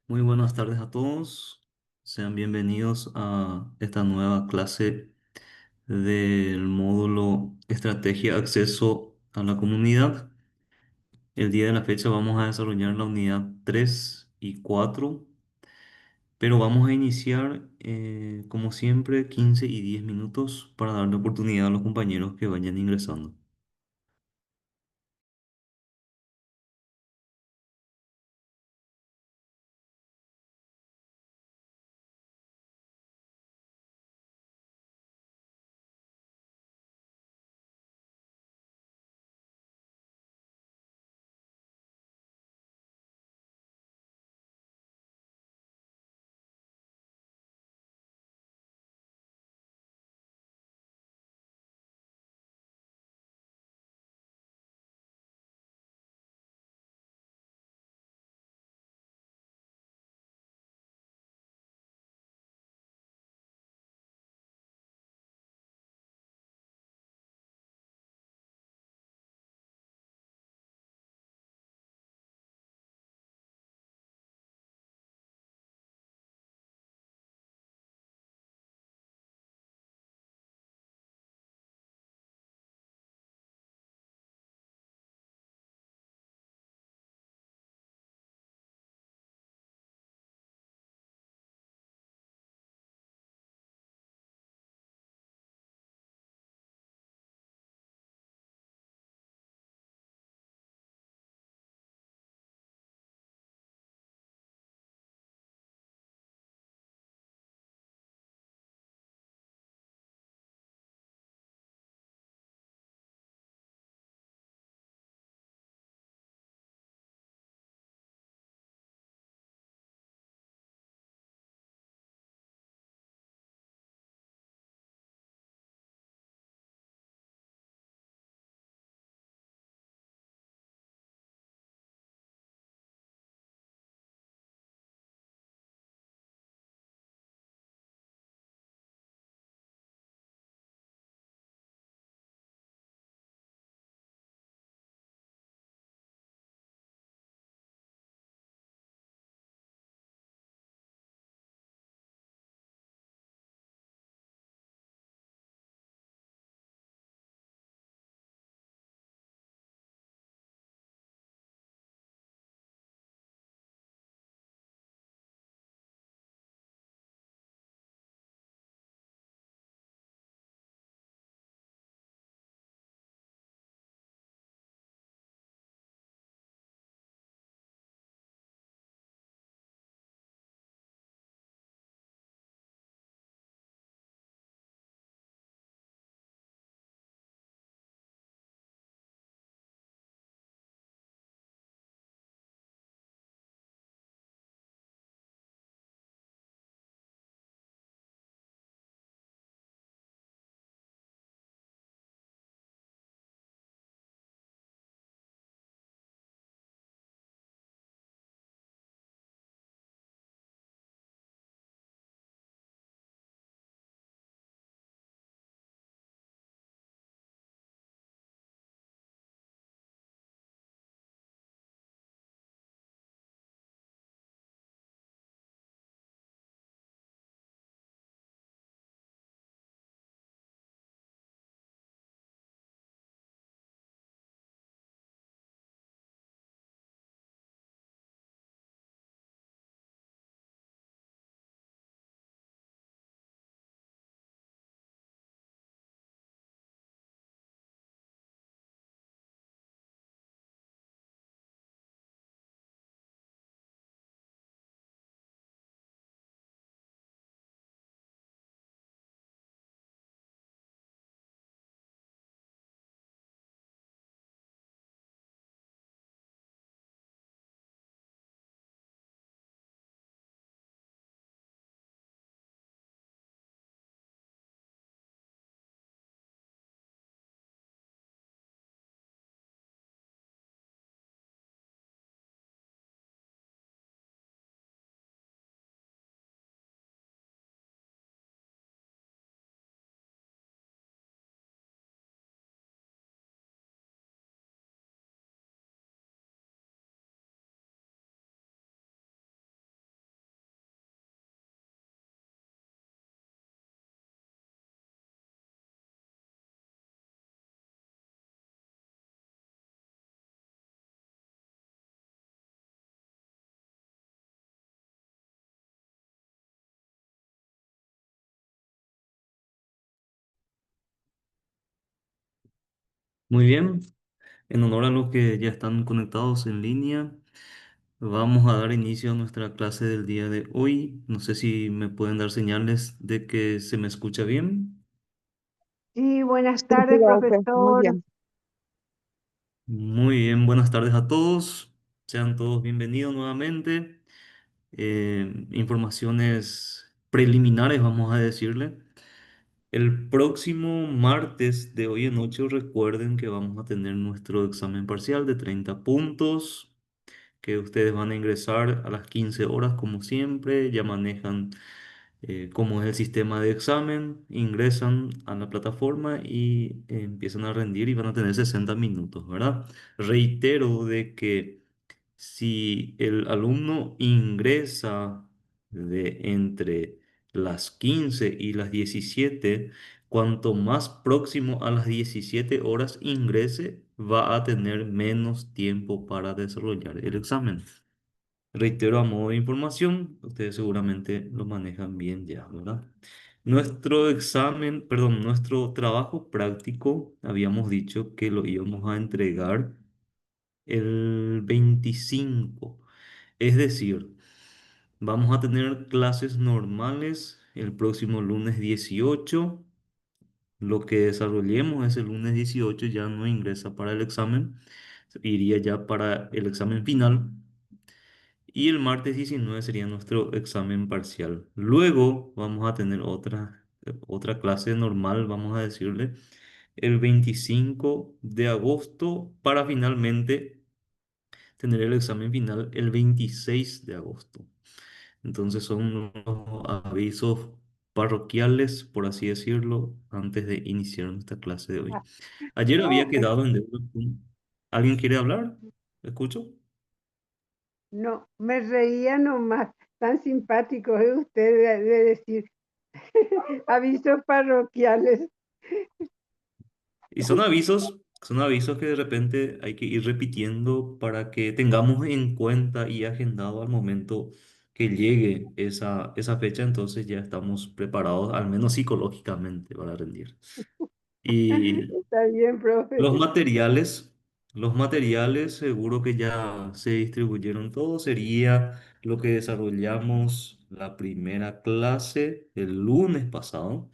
Muy buenas tardes a todos. Sean bienvenidos a esta nueva clase del módulo Estrategia Acceso a la Comunidad. El día de la fecha vamos a desarrollar la unidad 3 y 4, pero vamos a iniciar, como siempre, 15 y 10 minutos para darle oportunidad a los compañeros que vayan ingresando. Muy bien, en honor a los que ya están conectados en línea, vamos a dar inicio a nuestra clase del día de hoy. No sé si me pueden dar señales de que se me escucha bien. Sí, buenas Sí, sí, tardes, Aufe, muy profesor. bien. Muy bien, buenas tardes a todos. Sean todos bienvenidos nuevamente. Informaciones preliminares, vamos a decirle. El próximo martes de hoy en 8, recuerden que vamos a tener nuestro examen parcial de 30 puntos, que ustedes van a ingresar a las 15 horas como siempre, ya manejan cómo es el sistema de examen, ingresan a la plataforma y empiezan a rendir y van a tener 60 minutos, ¿verdad? Reitero de que si el alumno ingresa de entre las 15 y las 17, cuanto más próximo a las 17 horas ingrese, va a tener menos tiempo para desarrollar el examen. Reitero a modo de información, ustedes seguramente lo manejan bien ya, ¿verdad? Nuestro examen, perdón, nuestro trabajo práctico, habíamos dicho que lo íbamos a entregar el 25. Es decir, vamos a tener clases normales el próximo lunes 18. Lo que desarrollemos ese lunes 18 ya no ingresa para el examen, iría ya para el examen final. Y el martes 19 sería nuestro examen parcial. Luego vamos a tener otra clase normal, vamos a decirle, el 25 de agosto para finalmente tener el examen final el 26 de agosto. Entonces son los avisos parroquiales, por así decirlo, antes de iniciar nuestra clase de hoy. Ayer había No, quedado en deuda ¿Alguien quiere hablar? ¿Escucho? no, me reía nomás. Tan simpático es usted de decir avisos parroquiales. Y son avisos que de repente hay que ir repitiendo para que tengamos en cuenta y agendado al momento que llegue esa fecha, entonces ya estamos preparados, al menos psicológicamente, para rendir. Y Está bien, profe. los materiales, los materiales seguro que ya se distribuyeron todos, sería lo que desarrollamos la primera clase el lunes pasado.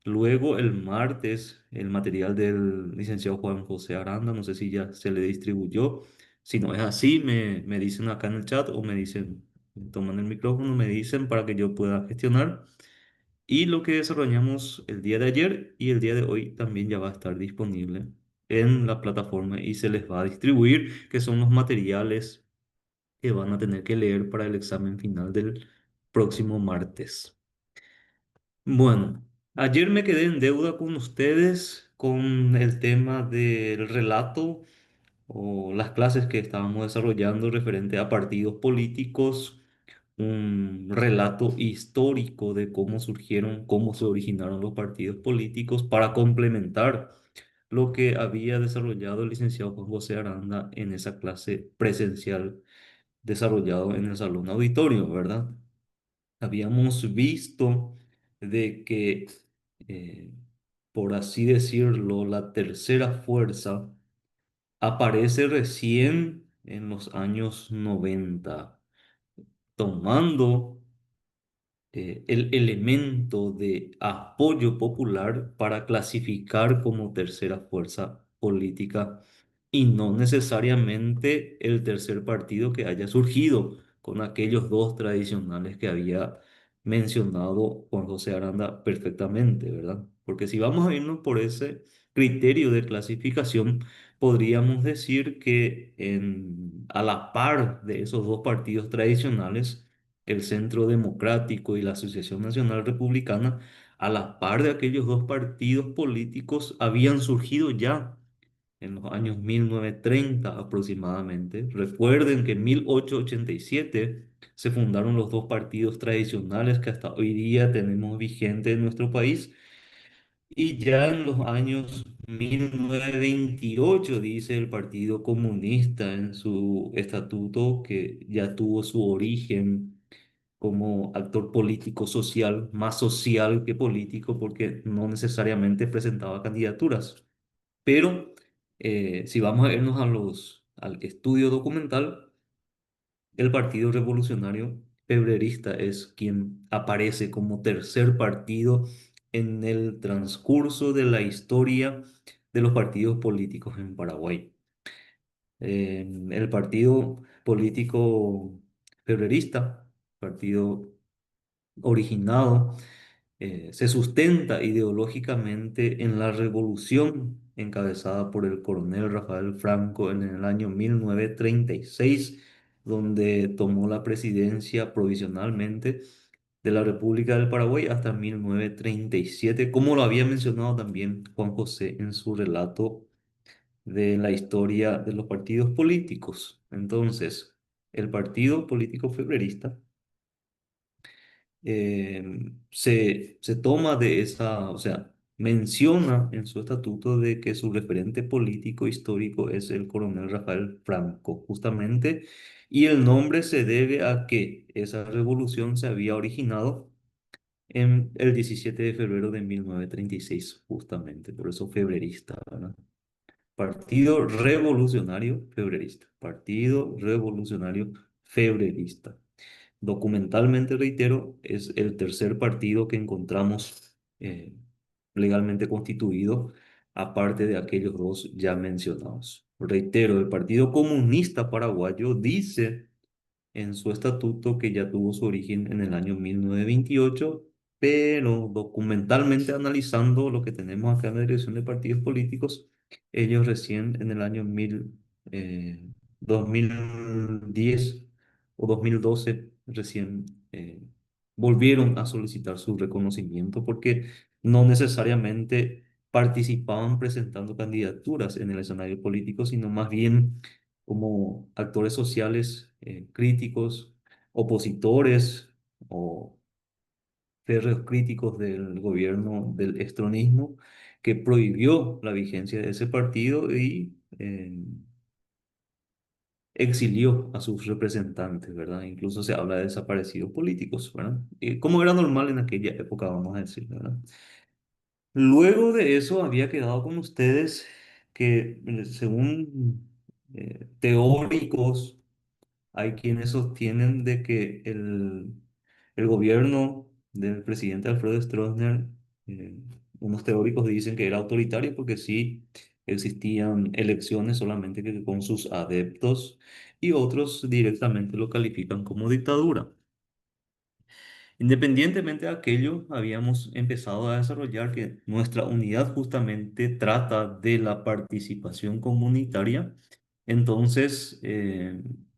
Luego el martes, el material del licenciado Juan José Aranda, no sé si ya se le distribuyó. Si no es así, me dicen acá en el chat o me dicen, toman el micrófono, me dicen para que yo pueda gestionar. Y lo que desarrollamos el día de ayer y el día de hoy también ya va a estar disponible en la plataforma y se les va a distribuir, que son los materiales que van a tener que leer para el examen final del próximo martes. Bueno, ayer me quedé en deuda con ustedes con el tema del relato o las clases que estábamos desarrollando referente a partidos políticos, un relato histórico de cómo surgieron, cómo se originaron los partidos políticos para complementar lo que había desarrollado el licenciado Juan José Aranda en esa clase presencial desarrollado en el salón auditorio, ¿verdad? Habíamos visto de que, eh, por así decirlo, la tercera fuerza aparece recién en los años 90, tomando el elemento de apoyo popular para clasificar como tercera fuerza política y no necesariamente el tercer partido que haya surgido con aquellos dos tradicionales que había mencionado Juan José Aranda perfectamente, ¿verdad? Porque si vamos a irnos por ese criterio de clasificación, podríamos decir que a la par de esos dos partidos tradicionales, el Centro Democrático y la Asociación Nacional Republicana, a la par de aquellos dos partidos políticos, habían surgido ya en los años 1930 aproximadamente. Recuerden que en 1887 se fundaron los dos partidos tradicionales que hasta hoy día tenemos vigentes en nuestro país. Y ya en los años 1928 dice el Partido Comunista en su estatuto que ya tuvo su origen como actor político social, más social que político, porque no necesariamente presentaba candidaturas. Pero Si vamos a irnos al estudio documental, el Partido Revolucionario Febrerista es quien aparece como tercer partido en el transcurso de la historia de los partidos políticos en Paraguay. El partido político febrerista, partido originado, se sustenta ideológicamente en la revolución encabezada por el coronel Rafael Franco en el año 1936, donde tomó la presidencia provisionalmente de la República del Paraguay hasta 1937, como lo había mencionado también Juan José en su relato de la historia de los partidos políticos. Entonces, el partido político febrerista se toma de esa, o sea, menciona en su estatuto de que su referente político histórico es el coronel Rafael Franco, justamente, y el nombre se debe a que esa revolución se había originado en el 17 de febrero de 1936, justamente, por eso febrerista, ¿verdad? Partido Revolucionario Febrerista. Partido Revolucionario Febrerista. Documentalmente, reitero, es el tercer partido que encontramos legalmente constituido, aparte de aquellos dos ya mencionados. Reitero, el Partido Comunista Paraguayo dice en su estatuto que ya tuvo su origen en el año 1928, pero documentalmente analizando lo que tenemos acá en la Dirección de Partidos Políticos, ellos recién en el año 2010 o 2012 recién volvieron a solicitar su reconocimiento porque no necesariamente participaban presentando candidaturas en el escenario político, sino más bien como actores sociales, críticos, opositores o férreos críticos del gobierno del extronismo, que prohibió la vigencia de ese partido y exilió a sus representantes, ¿verdad? Incluso se habla de desaparecidos políticos, ¿verdad? Como era normal en aquella época, vamos a decir, ¿verdad? Luego de eso había quedado con ustedes que, según teóricos, hay quienes sostienen de que el gobierno del presidente Alfredo Stroessner, eh, unos teóricos dicen que era autoritario porque sí existían elecciones solamente que con sus adeptos y otros directamente lo califican como dictadura. Independientemente de aquello, habíamos empezado a desarrollar que nuestra unidad justamente trata de la participación comunitaria. Entonces,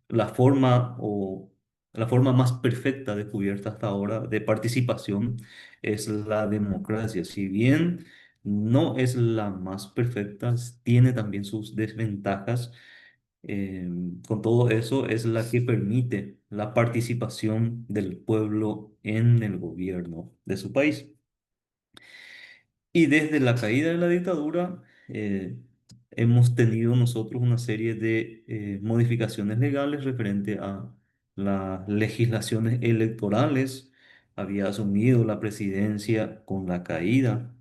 la forma o la forma más perfecta descubierta hasta ahora de participación es la democracia. Si bien no es la más perfecta, tiene también sus desventajas. eh, con todo eso es la que permite la participación del pueblo en el gobierno de su país. Y desde la caída de la dictadura, hemos tenido nosotros una serie de modificaciones legales referente a las legislaciones electorales. Había asumido la presidencia con la caída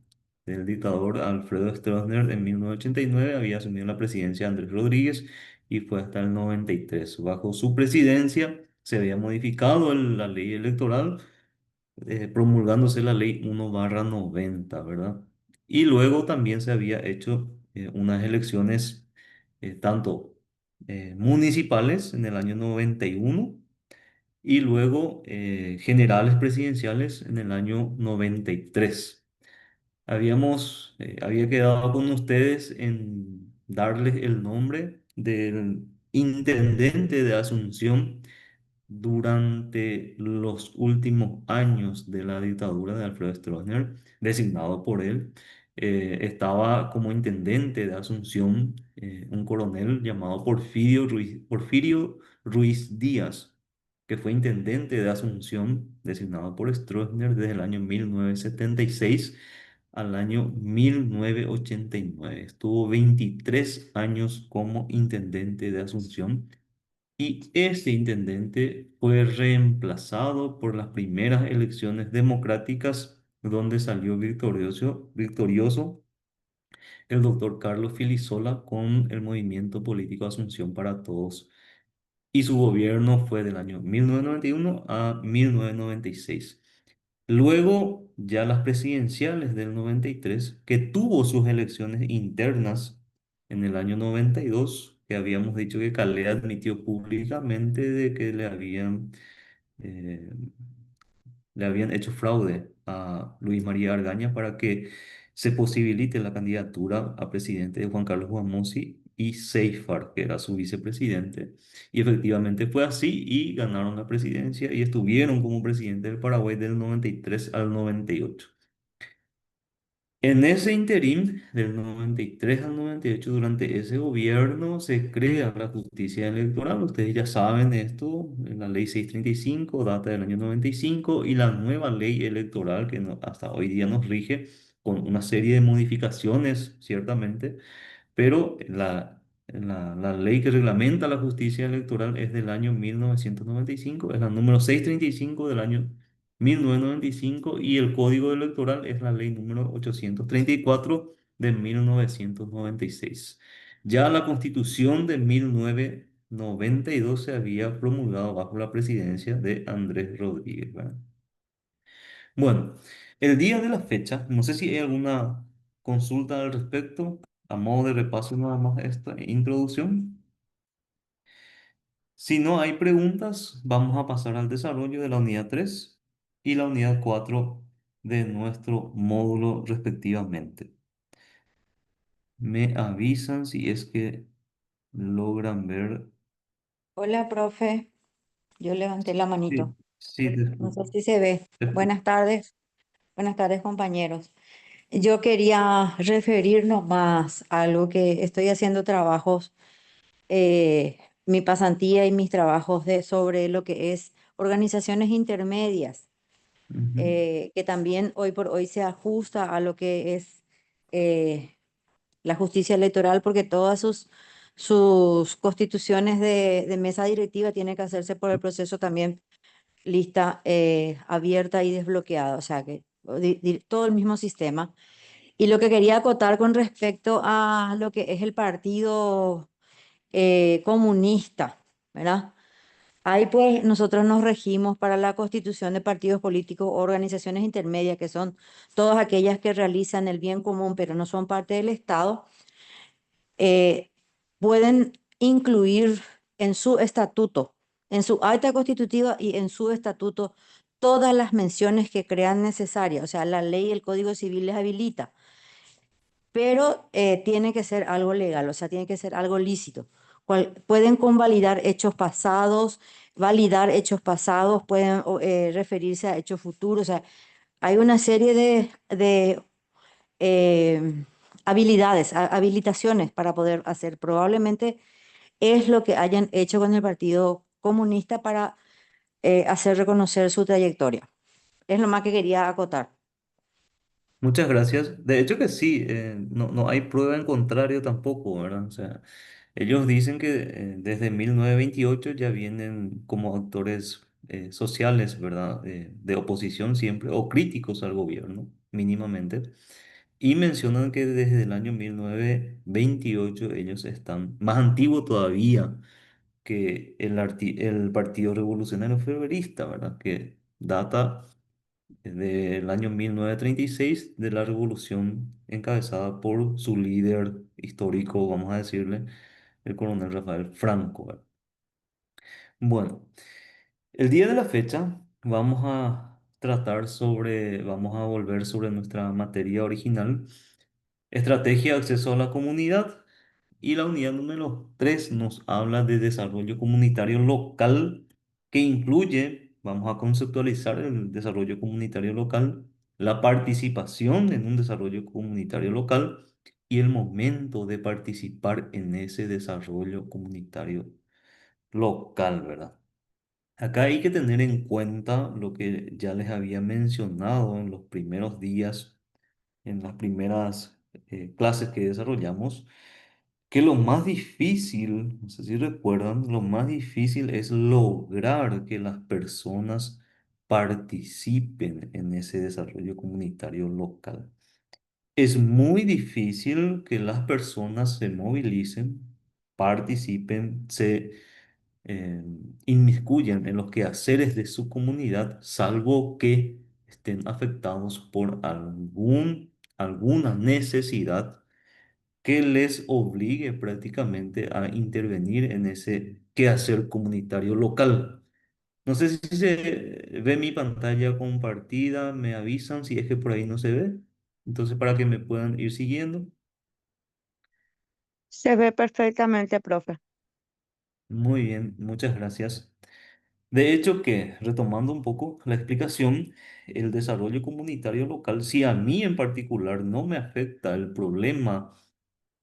del dictador Alfredo Stroessner en 1989, había asumido la presidencia Andrés Rodríguez y fue hasta el 93. Bajo su presidencia se había modificado la ley electoral, promulgándose la ley 1/90, ¿verdad? Y luego también se había hecho unas elecciones tanto municipales en el año 91 y luego generales presidenciales en el año 93. Había quedado con ustedes en darles el nombre del intendente de Asunción durante los últimos años de la dictadura de Alfredo Stroessner, designado por él. Estaba como intendente de Asunción un coronel llamado Porfirio Ruiz Díaz, que fue intendente de Asunción, designado por Stroessner desde el año 1976 al año 1989. Estuvo 23 años como intendente de Asunción y este intendente fue reemplazado por las primeras elecciones democráticas donde salió victorioso el doctor Carlos Filisola con el movimiento político Asunción para Todos. Y su gobierno fue del año 1991 a 1996. Luego, ya las presidenciales del 93, que tuvo sus elecciones internas en el año 92, que habíamos dicho que Calé admitió públicamente de que eh, le habían hecho fraude a Luis María Argaña para que se posibilite la candidatura a presidente de Juan Carlos Guamossi y Seifar, que era su vicepresidente. Y efectivamente fue así y ganaron la presidencia y estuvieron como presidente del Paraguay del 93 al 98. En ese interín, del 93 al 98, durante ese gobierno se crea la justicia electoral. Ustedes ya saben esto, la ley 635 data del año 95 y la nueva ley electoral que hasta hoy día nos rige con una serie de modificaciones, ciertamente, pero la ley que reglamenta la justicia electoral es del año 1995, es la número 635 del año 1995 y el código electoral es la ley número 834 de 1996. Ya la constitución de 1992 se había promulgado bajo la presidencia de Andrés Rodríguez, ¿verdad? Bueno, el día de la fecha, no sé si hay alguna consulta al respecto, a modo de repaso nada más esta introducción. Si no hay preguntas, vamos a pasar al desarrollo de la unidad 3 y la unidad 4 de nuestro módulo respectivamente. Me avisan si es que logran ver. Hola, profe. Yo levanté la manito. Sí, sí, te No sé escucho. si se ve. Te escucho. Buenas tardes, compañeros. Yo quería referirnos más a algo que estoy haciendo trabajos, mi pasantía y mis trabajos sobre lo que es organizaciones intermedias, Ujú. que también hoy por hoy se ajusta a lo que es eh, la justicia electoral, porque todas sus constituciones de mesa directiva tienen que hacerse por el proceso también lista abierta y desbloqueada, o sea que todo el mismo sistema. Y lo que quería acotar con respecto a lo que es el partido comunista, ¿verdad? Ahí pues nosotros nos regimos para la constitución de partidos políticos o organizaciones intermedias, que son todas aquellas que realizan el bien común, pero no son parte del Estado, eh, pueden incluir en su estatuto, en su acta constitutiva y en su estatuto, todas las menciones que crean necesarias. O sea, la ley, el Código Civil les habilita, pero tiene que ser algo legal, o sea, tiene que ser algo lícito. Pueden convalidar hechos pasados, validar hechos pasados, pueden referirse a hechos futuros, o sea, hay una serie de eh, habilidades, habilitaciones para poder hacer. Probablemente es lo que hayan hecho con el Partido Comunista para hacer reconocer su trayectoria. Es lo más que quería acotar. Muchas gracias. De hecho que sí, no hay prueba en contrario tampoco, ¿verdad? O sea, ellos dicen que desde 1928 ya vienen como actores sociales, ¿verdad? De oposición siempre, o críticos al gobierno, mínimamente. Y mencionan que desde el año 1928 ellos están más antiguo todavía que el Partido Revolucionario Febrerista, ¿verdad? Que data del año 1936 de la revolución encabezada por su líder histórico, vamos a decirle, el coronel Rafael Franco, ¿verdad? Bueno, el día de la fecha vamos a volver sobre nuestra materia original, estrategia de acceso a la comunidad. Y la unidad número 3 nos habla de desarrollo comunitario local, que incluye, vamos a conceptualizar el desarrollo comunitario local, la participación en un desarrollo comunitario local y el momento de participar en ese desarrollo comunitario local, ¿verdad? Acá hay que tener en cuenta lo que ya les había mencionado en los primeros días, en las primeras clases que desarrollamos, que lo más difícil, no sé si recuerdan, lo más difícil es lograr que las personas participen en ese desarrollo comunitario local. Es muy difícil que las personas se movilicen, participen, se eh, inmiscuyan en los quehaceres de su comunidad, salvo que estén afectados por alguna necesidad que les obligue prácticamente a intervenir en ese quehacer comunitario local. No sé si se ve mi pantalla compartida, me avisan si es que por ahí no se ve. Entonces, para que me puedan ir siguiendo. Se ve perfectamente, profe. Muy bien, muchas gracias. De hecho, que retomando un poco la explicación, el desarrollo comunitario local, si a mí en particular no me afecta el problema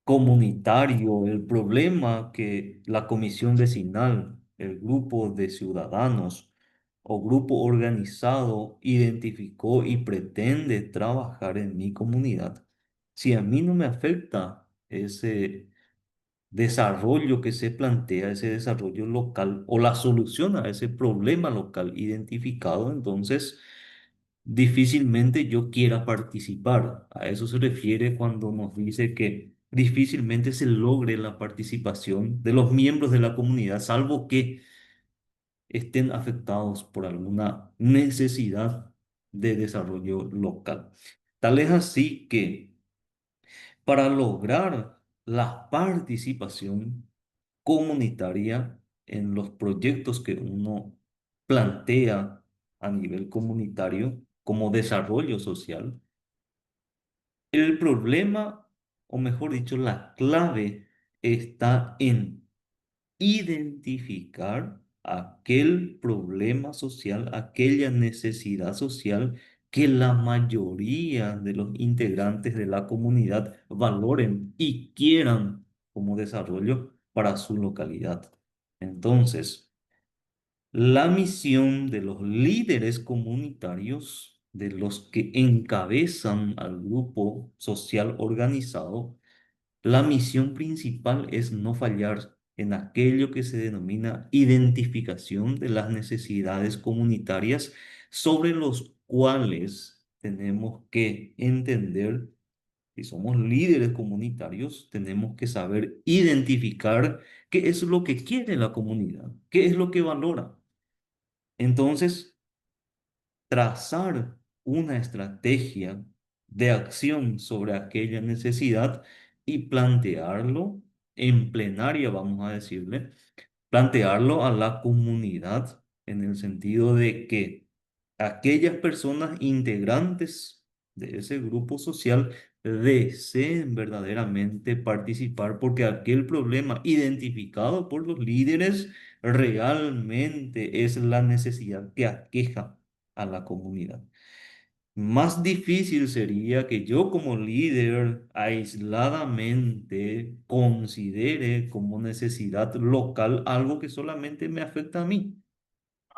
comunitario, el problema que la comisión vecinal, el grupo de ciudadanos o grupo organizado identificó y pretende trabajar en mi comunidad, si a mí no me afecta ese desarrollo que se plantea, ese desarrollo local o la solución a ese problema local identificado, entonces difícilmente yo quiera participar. A eso se refiere cuando nos dice que difícilmente se logre la participación de los miembros de la comunidad, salvo que estén afectados por alguna necesidad de desarrollo local. Tal es así que para lograr la participación comunitaria en los proyectos que uno plantea a nivel comunitario como desarrollo social, el problema, o mejor dicho, la clave está en identificar aquel problema social, aquella necesidad social que la mayoría de los integrantes de la comunidad valoren y quieran como desarrollo para su localidad. Entonces, la misión de los líderes comunitarios, de los que encabezan al grupo social organizado, la misión principal es no fallar en aquello que se denomina identificación de las necesidades comunitarias sobre los cuales tenemos que entender, si somos líderes comunitarios, tenemos que saber identificar qué es lo que quiere la comunidad, qué es lo que valora. Entonces, trazar una estrategia de acción sobre aquella necesidad y plantearlo en plenaria, vamos a decirle, plantearlo a la comunidad en el sentido de que aquellas personas integrantes de ese grupo social deseen verdaderamente participar porque aquel problema identificado por los líderes realmente es la necesidad que aqueja a la comunidad. Más difícil sería que yo como líder aisladamente considere como necesidad local algo que solamente me afecta a mí.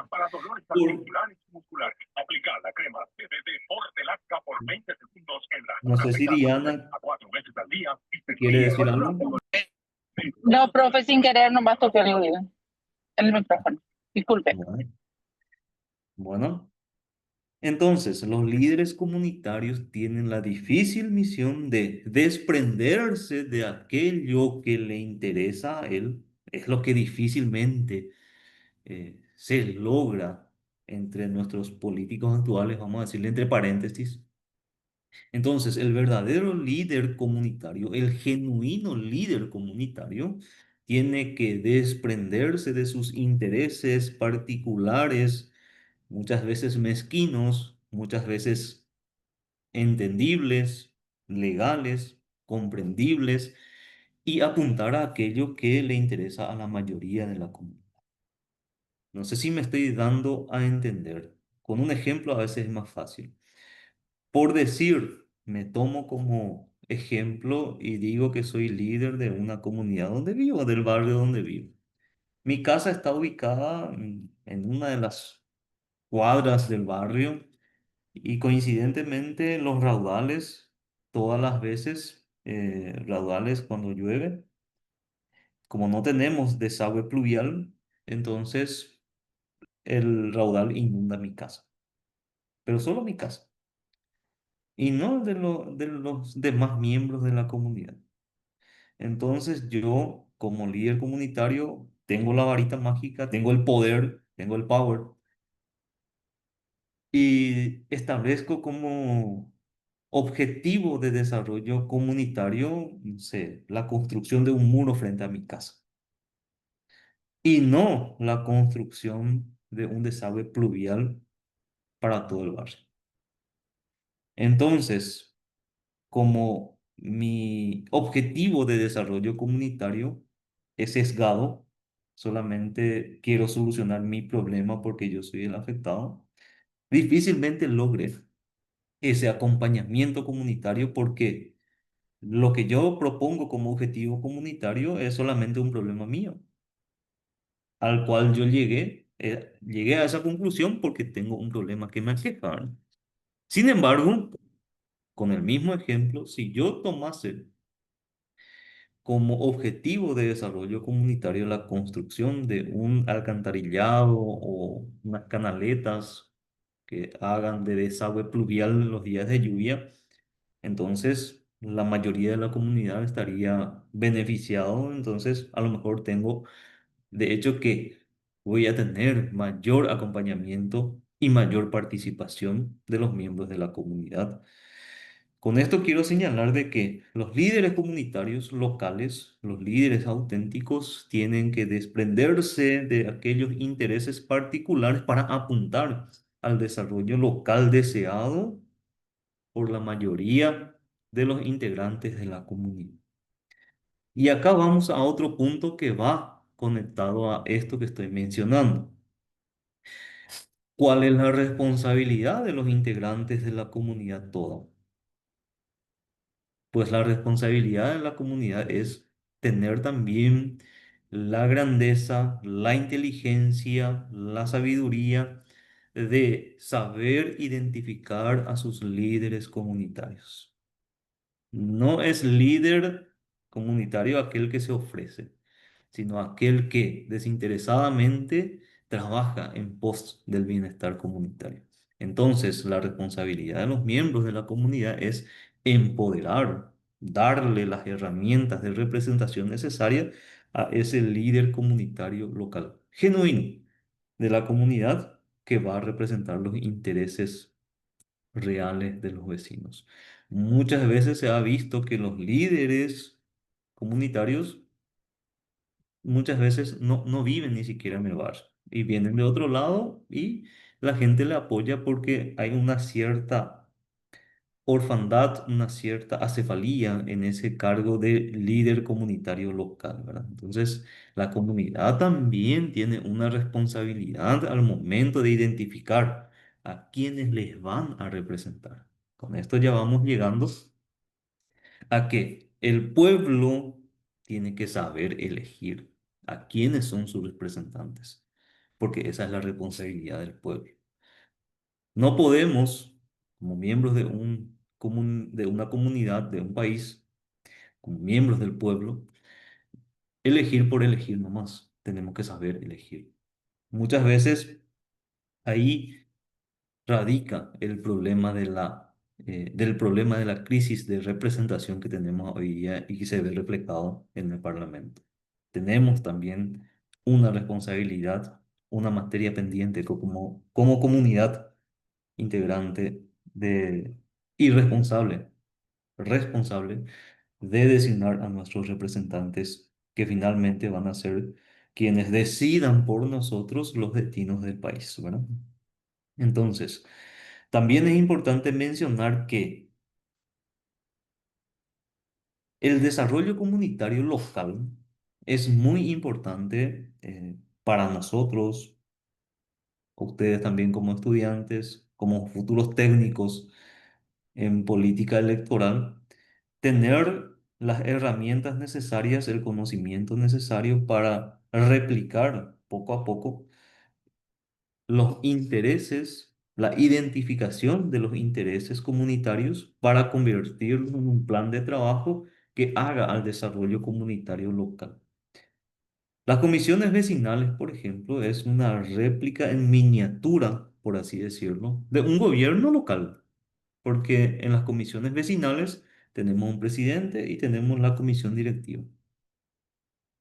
Para dolores Por- articulares y musculares, aplica la crema CBD Forte por 20 segundos en las no sé si Diana a 4 veces al día y se quiere decir algo. No, profe, sin querer nomás toqué el oído, el micrófono. Disculpe. Bueno, bueno. Entonces, los líderes comunitarios tienen la difícil misión de desprenderse de aquello que le interesa a él. Es lo que difícilmente se logra entre nuestros políticos actuales, vamos a decirle entre paréntesis. Entonces, el verdadero líder comunitario, el genuino líder comunitario, tiene que desprenderse de sus intereses particulares, muchas veces mezquinos, muchas veces entendibles, legales, comprendibles, y apuntar a aquello que le interesa a la mayoría de la comunidad. No sé si me estoy dando a entender. Con un ejemplo a veces es más fácil. Por decir, me tomo como ejemplo y digo que soy líder de una comunidad donde vivo, del barrio donde vivo. Mi casa está ubicada en una de las cuadras del barrio y coincidentemente los raudales, todas las veces, raudales cuando llueve, como no tenemos desagüe pluvial, entonces el raudal inunda mi casa, pero solo mi casa. y no de los demás miembros de la comunidad. Entonces yo, como líder comunitario, tengo la varita mágica, tengo el poder, tengo el power y establezco como objetivo de desarrollo comunitario, no sé, la construcción de un muro frente a mi casa y no la construcción de un desagüe pluvial para todo el barrio. Entonces, como mi objetivo de desarrollo comunitario es sesgado, solamente quiero solucionar mi problema porque yo soy el afectado, difícilmente logre ese acompañamiento comunitario porque lo que yo propongo como objetivo comunitario es solamente un problema mío, al cual yo llegué a esa conclusión porque tengo un problema que me aqueja, ¿verdad? Sin embargo, con el mismo ejemplo, si yo tomase como objetivo de desarrollo comunitario la construcción de un alcantarillado o unas canaletas que hagan de desagüe pluvial en los días de lluvia, entonces la mayoría de la comunidad estaría beneficiado. Entonces, a lo mejor tengo, de hecho, que voy a tener mayor acompañamiento y mayor participación de los miembros de la comunidad. Con esto quiero señalar de que los líderes comunitarios locales, los líderes auténticos, tienen que desprenderse de aquellos intereses particulares para apuntar al desarrollo local deseado por la mayoría de los integrantes de la comunidad. Y acá vamos a otro punto que va conectado a esto que estoy mencionando. ¿Cuál es la responsabilidad de los integrantes de la comunidad toda? Pues la responsabilidad de la comunidad es tener también la grandeza, la inteligencia, la sabiduría de saber identificar a sus líderes comunitarios. No es líder comunitario aquel que se ofrece, sino aquel que desinteresadamente trabaja en pos del bienestar comunitario. Entonces, la responsabilidad de los miembros de la comunidad es empoderar, darle las herramientas de representación necesarias a ese líder comunitario local, genuino de la comunidad que va a representar los intereses reales de los vecinos. Muchas veces se ha visto que los líderes comunitarios muchas veces no viven ni siquiera en el bar y vienen de otro lado y la gente le apoya porque hay una cierta orfandad, una cierta acefalía en ese cargo de líder comunitario local, ¿verdad? Entonces, la comunidad también tiene una responsabilidad al momento de identificar a quienes les van a representar. Con esto ya vamos llegando a que el pueblo tiene que saber elegir a quiénes son sus representantes, porque esa es la responsabilidad del pueblo. No podemos, como miembros de de una comunidad, de un país, como miembros del pueblo, elegir por elegir nomás. Tenemos que saber elegir. Muchas veces ahí radica el problema del problema de la crisis de representación que tenemos hoy día y que se ve reflejado en el Parlamento. Tenemos también una responsabilidad, una materia pendiente como comunidad integrante de, y responsable de designar a nuestros representantes que finalmente van a ser quienes decidan por nosotros los destinos del país, ¿verdad? Entonces, también es importante mencionar que el desarrollo comunitario local es muy importante para nosotros, ustedes también como estudiantes, como futuros técnicos en política electoral, tener las herramientas necesarias, el conocimiento necesario para replicar poco a poco los intereses, la identificación de los intereses comunitarios para convertirlo en un plan de trabajo que haga al desarrollo comunitario local. Las comisiones vecinales, por ejemplo, es una réplica en miniatura, por así decirlo, de un gobierno local. porque en las comisiones vecinales tenemos un presidente y tenemos la comisión directiva.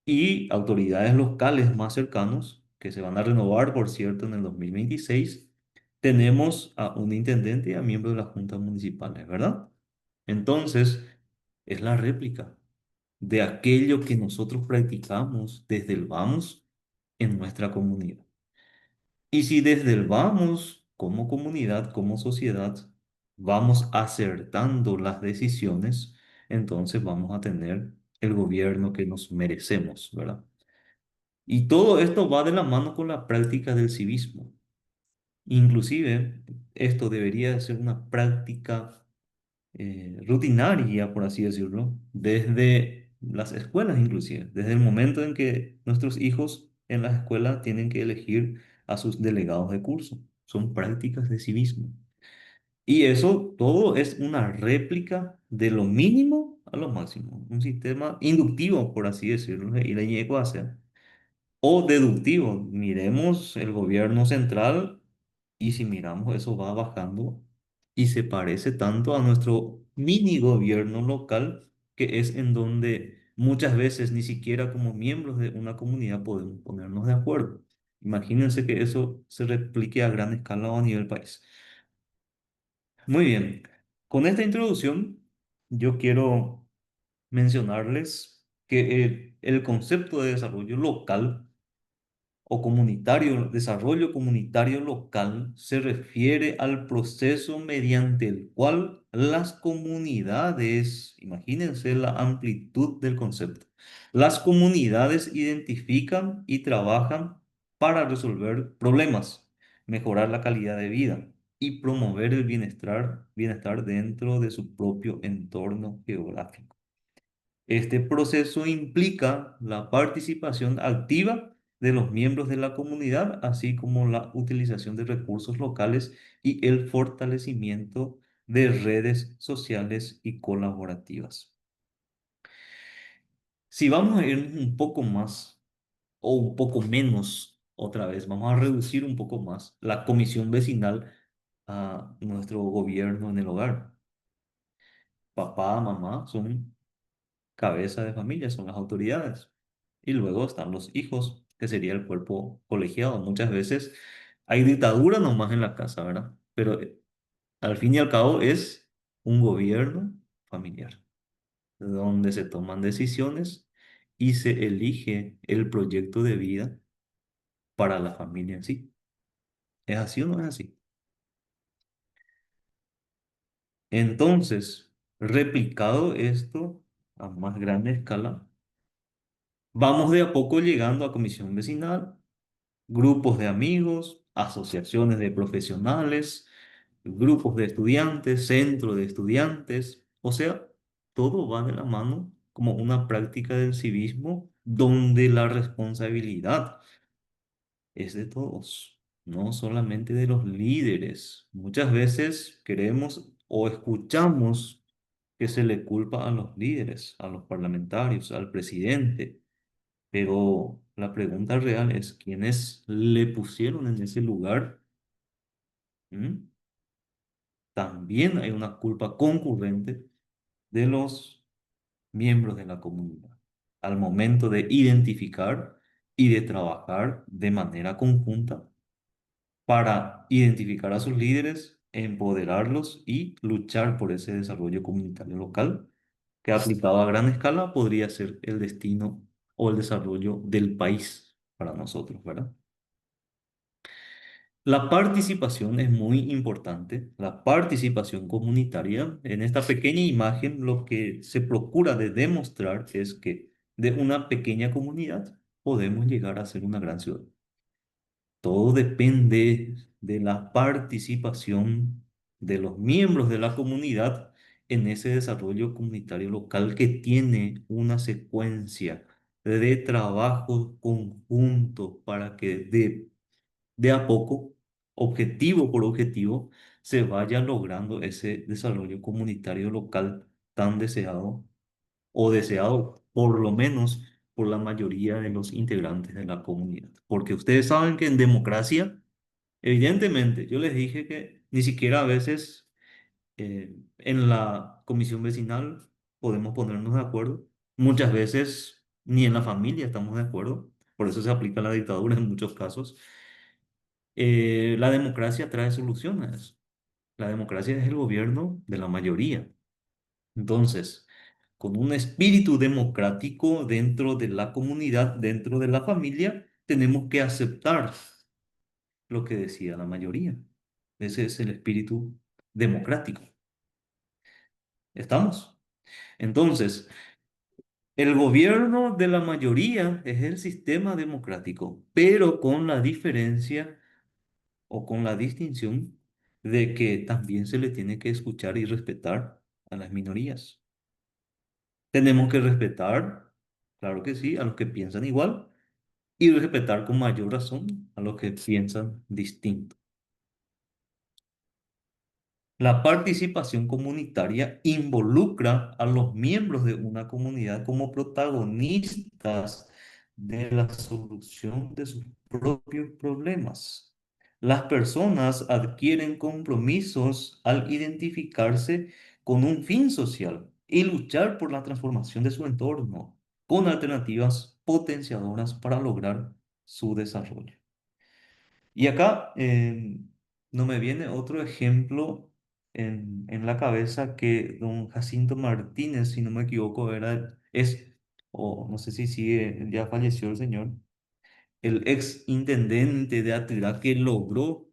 Y autoridades locales más cercanos, que se van a renovar, por cierto, en el 2026, tenemos a un intendente y a miembros de las juntas municipales, ¿verdad? Entonces, es la réplica de aquello que nosotros practicamos desde el vamos en nuestra comunidad. Y si desde el vamos, como comunidad, como sociedad, vamos acertando las decisiones, entonces vamos a tener el gobierno que nos merecemos, ¿verdad? Y todo esto va de la mano con la práctica del civismo. Inclusive, esto debería de ser una práctica rutinaria, por así decirlo, desde las escuelas inclusive, desde el momento en que nuestros hijos en la escuela tienen que elegir a sus delegados de curso. Son prácticas de civismo. Y eso todo es una réplica de lo mínimo a lo máximo, un sistema inductivo, por así decirlo, y la ecuación o deductivo. Miremos el gobierno central y si miramos eso va bajando y se parece tanto a nuestro mini gobierno local que es en donde muchas veces ni siquiera como miembros de una comunidad podemos ponernos de acuerdo. Imagínense que eso se replique a gran escala o a nivel país. Muy bien, con esta introducción yo quiero mencionarles que el concepto de desarrollo local o comunitario, desarrollo comunitario local se refiere al proceso mediante el cual las comunidades, imagínense la amplitud del concepto, las comunidades identifican y trabajan para resolver problemas, mejorar la calidad de vida y promover el bienestar dentro de su propio entorno geográfico. Este proceso implica la participación activa de los miembros de la comunidad, así como la utilización de recursos locales y el fortalecimiento de redes sociales y colaborativas. Si vamos a ir un poco más o un poco menos, otra vez, vamos a reducir un poco más la comisión vecinal a nuestro gobierno en el hogar. Papá, mamá son cabeza de familia, son las autoridades. Y luego están los hijos, que sería el cuerpo colegiado. Muchas veces hay dictadura nomás en la casa, ¿verdad? Pero al fin y al cabo es un gobierno familiar, donde se toman decisiones y se elige el proyecto de vida para la familia en sí. ¿Es así o no es así? Entonces, replicado esto a más grande escala, vamos de a poco llegando a comisión vecinal, grupos de amigos, asociaciones de profesionales, grupos de estudiantes, centro de estudiantes, o sea, todo va de la mano como una práctica del civismo donde la responsabilidad es de todos, no solamente de los líderes. Muchas veces queremos o escuchamos que se le culpa a los líderes, a los parlamentarios, al presidente, pero la pregunta real es, ¿quiénes le pusieron en ese lugar? ¿Mm? También hay una culpa concurrente de los miembros de la comunidad al momento de identificar y de trabajar de manera conjunta para identificar a sus líderes, empoderarlos y luchar por ese desarrollo comunitario local que aplicado a gran escala podría ser el destino o el desarrollo del país para nosotros, ¿verdad? La participación es muy importante, la participación comunitaria. En esta pequeña imagen lo que se procura de demostrar es que de una pequeña comunidad podemos llegar a ser una gran ciudad. Todo depende de la participación de los miembros de la comunidad en ese desarrollo comunitario local que tiene una secuencia de trabajo conjunto para que de a poco, objetivo por objetivo, se vaya logrando ese desarrollo comunitario local tan deseado o deseado por lo menos por la mayoría de los integrantes de la comunidad. Porque ustedes saben que en democracia, evidentemente, yo les dije que ni siquiera a veces En la comisión vecinal podemos ponernos de acuerdo. Muchas veces ni en la familia estamos de acuerdo. Por eso se aplica la dictadura en muchos casos. La democracia trae soluciones. La democracia es el gobierno de la mayoría. Entonces, con un espíritu democrático dentro de la comunidad, dentro de la familia, tenemos que aceptar lo que decía la mayoría. Ese es el espíritu democrático. ¿Estamos? Entonces, el gobierno de la mayoría es el sistema democrático, pero con la diferencia o con la distinción de que también se le tiene que escuchar y respetar a las minorías. Tenemos que respetar, claro que sí, a los que piensan igual y respetar con mayor razón a los que piensan distinto. La participación comunitaria involucra a los miembros de una comunidad como protagonistas de la solución de sus propios problemas. Las personas adquieren compromisos al identificarse con un fin social y luchar por la transformación de su entorno con alternativas potenciadoras para lograr su desarrollo. Y acá no me viene otro ejemplo en la cabeza que don Jacinto Martínez, si no me equivoco, o no sé si sigue, ya falleció el señor, el ex intendente de Atirá que logró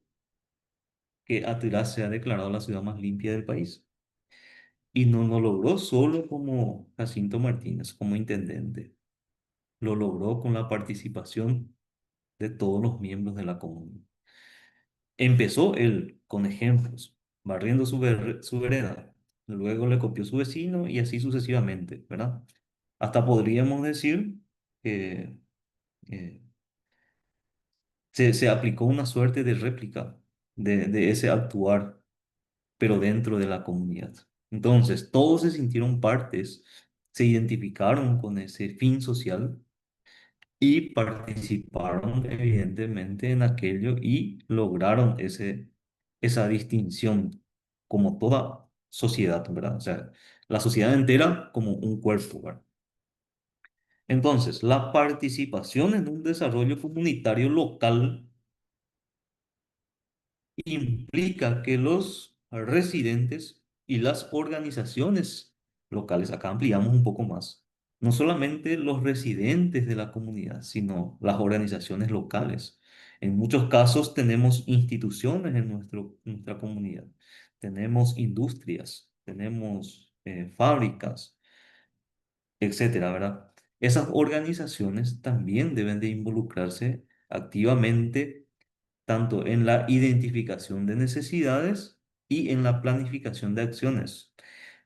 que Atirá sea declarado la ciudad más limpia del país. Y no lo logró solo como Jacinto Martínez, como intendente, lo logró con la participación de todos los miembros de la comunidad. Empezó él con ejemplos, barriendo su vereda. Luego le copió su vecino y así sucesivamente, ¿verdad? Hasta podríamos decir que eh, se aplicó una suerte de réplica de ese actuar, pero dentro de la comunidad. Entonces, todos se sintieron partes, se identificaron con ese fin social y participaron evidentemente en aquello y lograron esa distinción como toda sociedad, ¿verdad? O sea, la sociedad entera como un cuerpo, ¿verdad? Entonces, la participación en un desarrollo comunitario local implica que los residentes y las organizaciones locales, acá ampliamos un poco más, no solamente los residentes de la comunidad, sino las organizaciones locales. En muchos casos tenemos instituciones en nuestra comunidad, tenemos industrias, tenemos fábricas, etcétera, ¿verdad? Esas organizaciones también deben de involucrarse activamente tanto en la identificación de necesidades y en la planificación de acciones,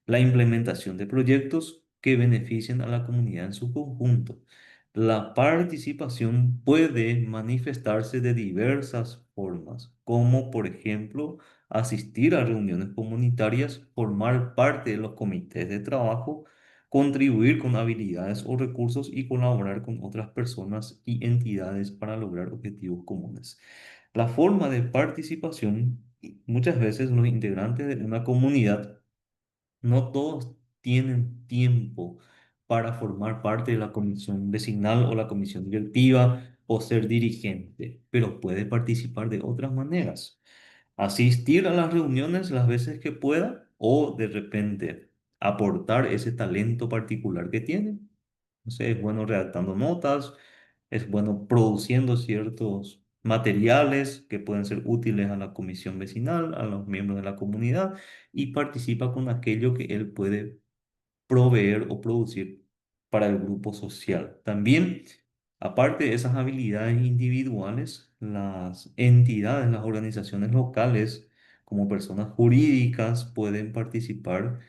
la implementación de proyectos que beneficien a la comunidad en su conjunto. La participación puede manifestarse de diversas formas, como por ejemplo asistir a reuniones comunitarias, formar parte de los comités de trabajo, contribuir con habilidades o recursos y colaborar con otras personas y entidades para lograr objetivos comunes. La forma de participación, muchas veces los integrantes de una comunidad, no todos tienen tiempo para formar parte de la comisión vecinal o la comisión directiva o ser dirigente, pero puede participar de otras maneras. Asistir a las reuniones las veces que pueda o de repente aportar ese talento particular que tiene. No sé, es bueno redactando notas, es bueno produciendo ciertos materiales que pueden ser útiles a la comisión vecinal, a los miembros de la comunidad y participa con aquello que él puede proveer o producir para el grupo social. También, aparte de esas habilidades individuales, las entidades, las organizaciones locales, como personas jurídicas, pueden participar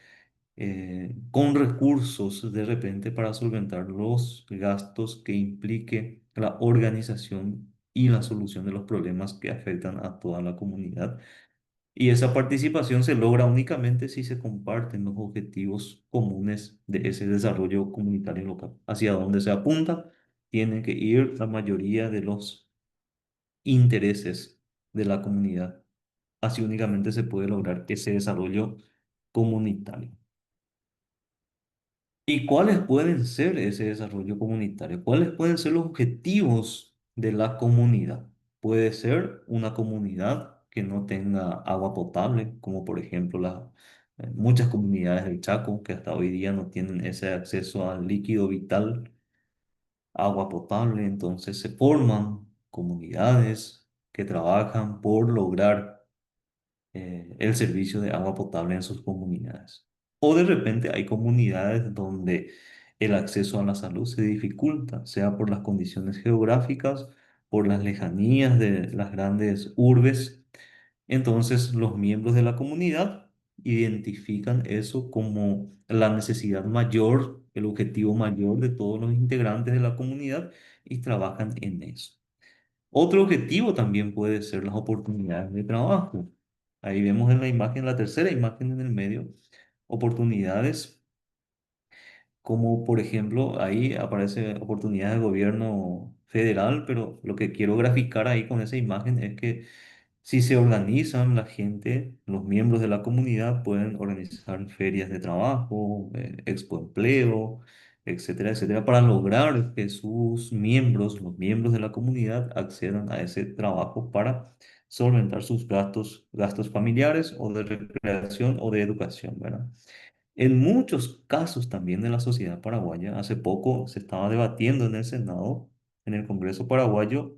con recursos de repente para solventar los gastos que implique la organización y la solución de los problemas que afectan a toda la comunidad. Y esa participación se logra únicamente si se comparten los objetivos comunes de ese desarrollo comunitario local. Hacia donde se apunta, tienen que ir la mayoría de los intereses de la comunidad. Así únicamente se puede lograr ese desarrollo comunitario. ¿Y cuáles pueden ser ese desarrollo comunitario? ¿Cuáles pueden ser los objetivos de la comunidad? Puede ser una comunidad que no tenga agua potable, como por ejemplo muchas comunidades del Chaco que hasta hoy día no tienen ese acceso al líquido vital, agua potable. Entonces se forman comunidades que trabajan por lograr el servicio de agua potable en sus comunidades. O de repente hay comunidades donde el acceso a la salud se dificulta, sea por las condiciones geográficas, por las lejanías de las grandes urbes. Entonces los miembros de la comunidad identifican eso como la necesidad mayor, el objetivo mayor de todos los integrantes de la comunidad y trabajan en eso. Otro objetivo también puede ser las oportunidades de trabajo. Ahí vemos en la imagen, la tercera imagen en el medio, oportunidades como por ejemplo, ahí aparece oportunidades de gobierno federal, pero lo que quiero graficar ahí con esa imagen es que si se organizan la gente, los miembros de la comunidad pueden organizar ferias de trabajo, expo empleo, etcétera, etcétera, para lograr que sus miembros, los miembros de la comunidad, accedan a ese trabajo para solventar sus gastos, gastos familiares o de recreación o de educación, ¿verdad? En muchos casos también de la sociedad paraguaya, hace poco se estaba debatiendo en el Senado, en el Congreso paraguayo,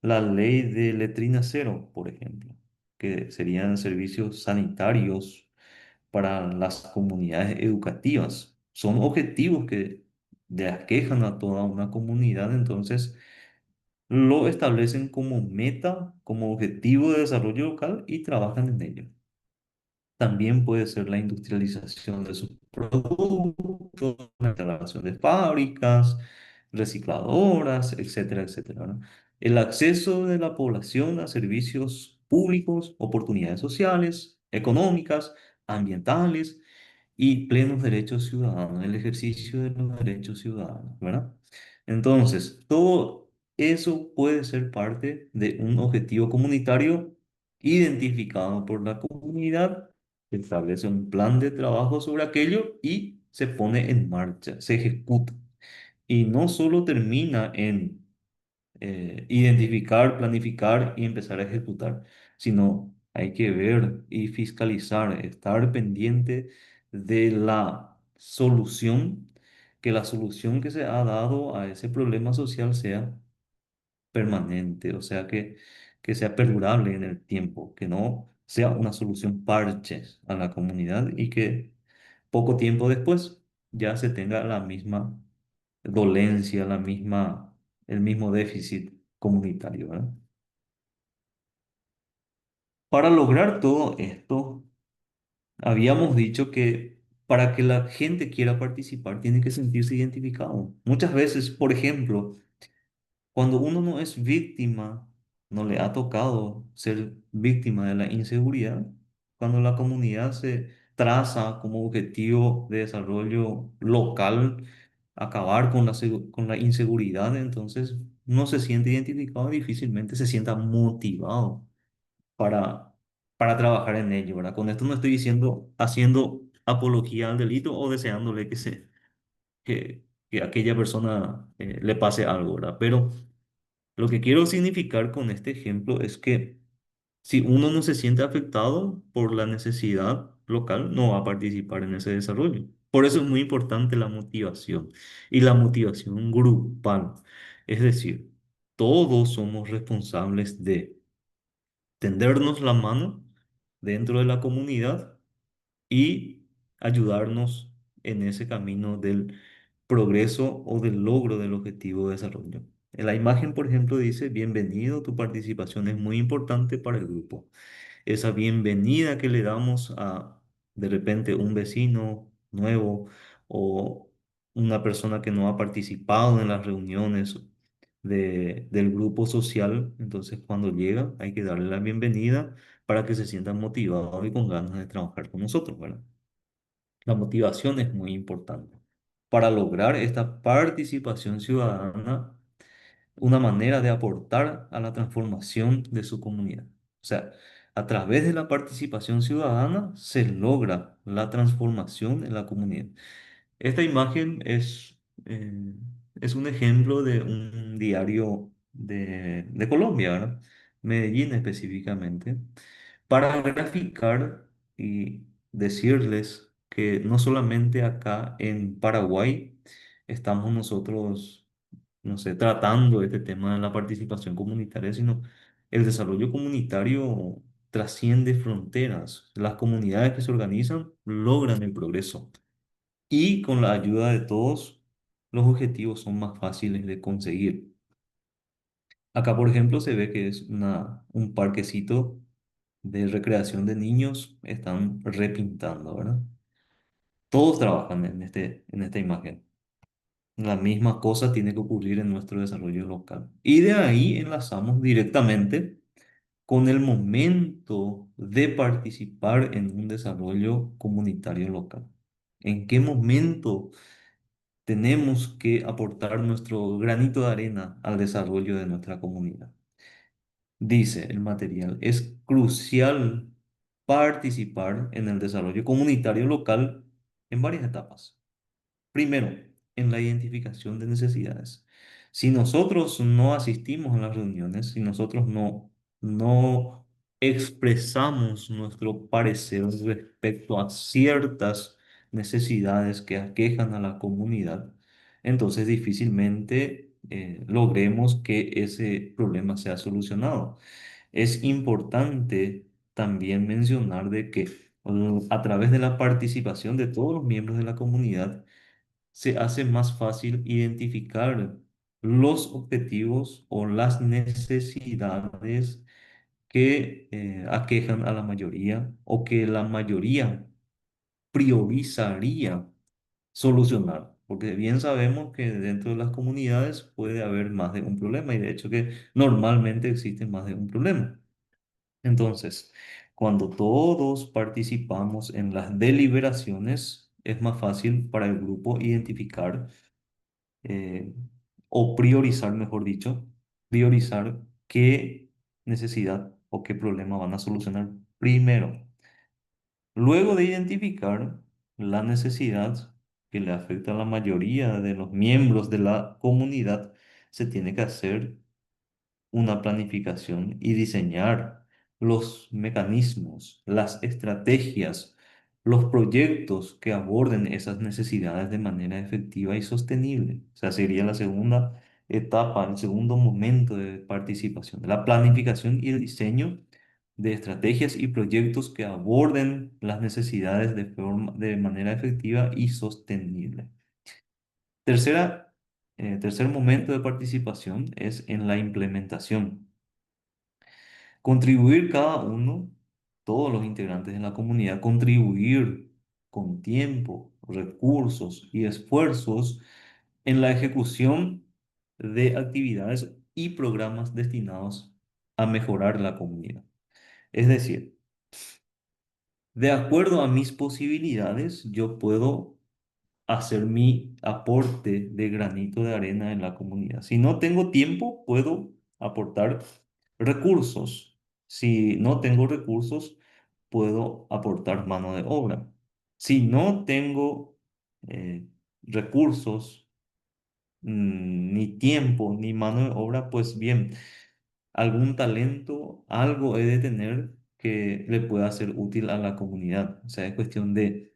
la ley de letrina cero, por ejemplo, que serían servicios sanitarios para las comunidades educativas. Son objetivos que le aquejan a toda una comunidad, entonces lo establecen como meta, como objetivo de desarrollo local y trabajan en ello. También puede ser la industrialización de sus productos, la instalación de fábricas, recicladoras, etcétera, etcétera, ¿no? El acceso de la población a servicios públicos, oportunidades sociales, económicas, ambientales y plenos derechos ciudadanos, el ejercicio de los derechos ciudadanos, ¿verdad? Entonces, todo eso puede ser parte de un objetivo comunitario identificado por la comunidad, se establece un plan de trabajo sobre aquello y se pone en marcha, se ejecuta. Y no solo termina en identificar, planificar y empezar a ejecutar, sino hay que ver y fiscalizar, estar pendiente de la solución, que la solución que se ha dado a ese problema social sea permanente, o sea, que sea perdurable en el tiempo, que no sea una solución parche a la comunidad y que poco tiempo después ya se tenga la misma dolencia, el mismo déficit comunitario, ¿verdad? Para lograr todo esto, habíamos dicho que para que la gente quiera participar, tiene que sentirse identificado. Muchas veces, por ejemplo, cuando uno no es víctima, no le ha tocado ser víctima de la inseguridad, cuando la comunidad se traza como objetivo de desarrollo local acabar con con la inseguridad, entonces no se siente identificado y difícilmente se sienta motivado para, para trabajar en ello, ¿verdad? Con esto no estoy diciendo, haciendo apología al delito o deseándole que a aquella persona le pase algo, ¿verdad? Pero lo que quiero significar con este ejemplo es que si uno no se siente afectado por la necesidad local, no va a participar en ese desarrollo. Por eso es muy importante la motivación y la motivación grupal. Es decir, todos somos responsables de tendernos la mano dentro de la comunidad y ayudarnos en ese camino del progreso o del logro del objetivo de desarrollo. En la imagen, por ejemplo, dice, bienvenido, tu participación es muy importante para el grupo. Esa bienvenida que le damos a de repente un vecino nuevo o una persona que no ha participado en las reuniones del grupo social, entonces cuando llega hay que darle la bienvenida para que se sienta motivado y con ganas de trabajar con nosotros, ¿verdad? La motivación es muy importante. Para lograr esta participación ciudadana, una manera de aportar a la transformación de su comunidad. O sea, A través de la participación ciudadana se logra la transformación en la comunidad. Esta imagen es un ejemplo de un diario de Colombia, ¿verdad? Medellín específicamente, para graficar y decirles que no solamente acá en Paraguay estamos nosotros, no sé, tratando este tema de la participación comunitaria, sino el desarrollo comunitario trasciende fronteras. Las comunidades que se organizan logran el progreso y con la ayuda de todos, los objetivos son más fáciles de conseguir. Acá, por ejemplo, se ve que es un parquecito de recreación de niños, están repintando, ¿verdad? Todos trabajan en esta imagen. La misma cosa tiene que ocurrir en nuestro desarrollo local. Y de ahí enlazamos directamente con el momento de participar en un desarrollo comunitario local. ¿En qué momento tenemos que aportar nuestro granito de arena al desarrollo de nuestra comunidad? Dice el material, es crucial participar en el desarrollo comunitario local en varias etapas. Primero, en la identificación de necesidades. Si nosotros no asistimos a las reuniones, si nosotros no expresamos nuestro parecer respecto a ciertas necesidades que aquejan a la comunidad, entonces difícilmente logremos que ese problema sea solucionado. Es importante también mencionar de que a través de la participación de todos los miembros de la comunidad, se hace más fácil identificar los objetivos o las necesidades que aquejan a la mayoría o que la mayoría priorizaría solucionar. Porque bien sabemos que dentro de las comunidades puede haber más de un problema y de hecho que normalmente existe más de un problema. Entonces, cuando todos participamos en las deliberaciones, es más fácil para el grupo identificar eh, o priorizar, mejor dicho, priorizar qué necesidad o qué problema van a solucionar primero. Luego de identificar la necesidad que le afecta a la mayoría de los miembros de la comunidad, se tiene que hacer una planificación y diseñar los mecanismos, las estrategias, los proyectos que aborden esas necesidades de manera efectiva y sostenible. O sea, sería la segunda etapa, el segundo momento de participación, la planificación y el diseño de estrategias y proyectos que aborden las necesidades de manera efectiva y sostenible. Tercer momento de participación es en la implementación. Contribuir cada uno, todos los integrantes de la comunidad, contribuir con tiempo, recursos y esfuerzos en la ejecución de actividades y programas destinados a mejorar la comunidad. Es decir, de acuerdo a mis posibilidades, yo puedo hacer mi aporte de granito de arena en la comunidad. Si no tengo tiempo, puedo aportar recursos. Si no tengo recursos, puedo aportar mano de obra. Si no tengo eh, recursos, ni tiempo, ni mano de obra, pues bien, algún talento, algo he de tener que le pueda ser útil a la comunidad. O sea, es cuestión de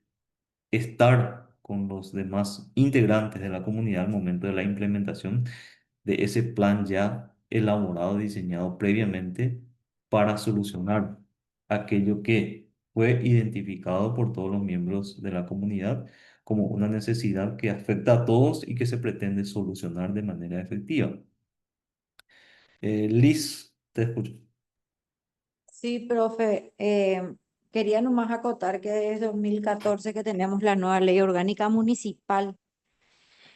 estar con los demás integrantes de la comunidad al momento de la implementación de ese plan ya elaborado, diseñado previamente para solucionar aquello que fue identificado por todos los miembros de la comunidad como una necesidad que afecta a todos y que se pretende solucionar de manera efectiva. Liz, te escucho. Sí, profe, quería nomás acotar que desde 2014 que tenemos la nueva ley orgánica municipal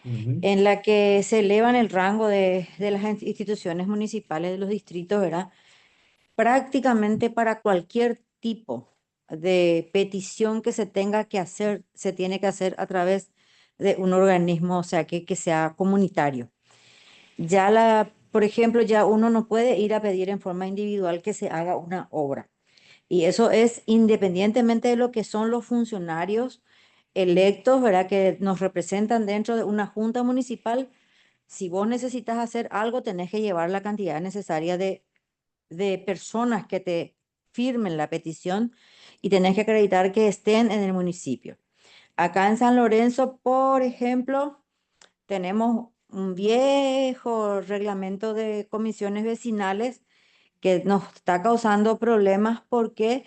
Ujú. en la que se elevan el rango de las instituciones municipales de los distritos, ¿verdad? Prácticamente para cualquier tipo de petición que se tenga que hacer, se tiene que hacer a través de un organismo, o sea, que sea comunitario. Por ejemplo, ya uno no puede ir a pedir en forma individual que se haga una obra. Y eso es independientemente de lo que son los funcionarios electos, ¿verdad? Que nos representan dentro de una junta municipal. Si vos necesitas hacer algo, tenés que llevar la cantidad necesaria de personas que te firmen la petición y tenés que acreditar que estén en el municipio. Acá en San Lorenzo, por ejemplo, tenemos un viejo reglamento de comisiones vecinales que nos está causando problemas porque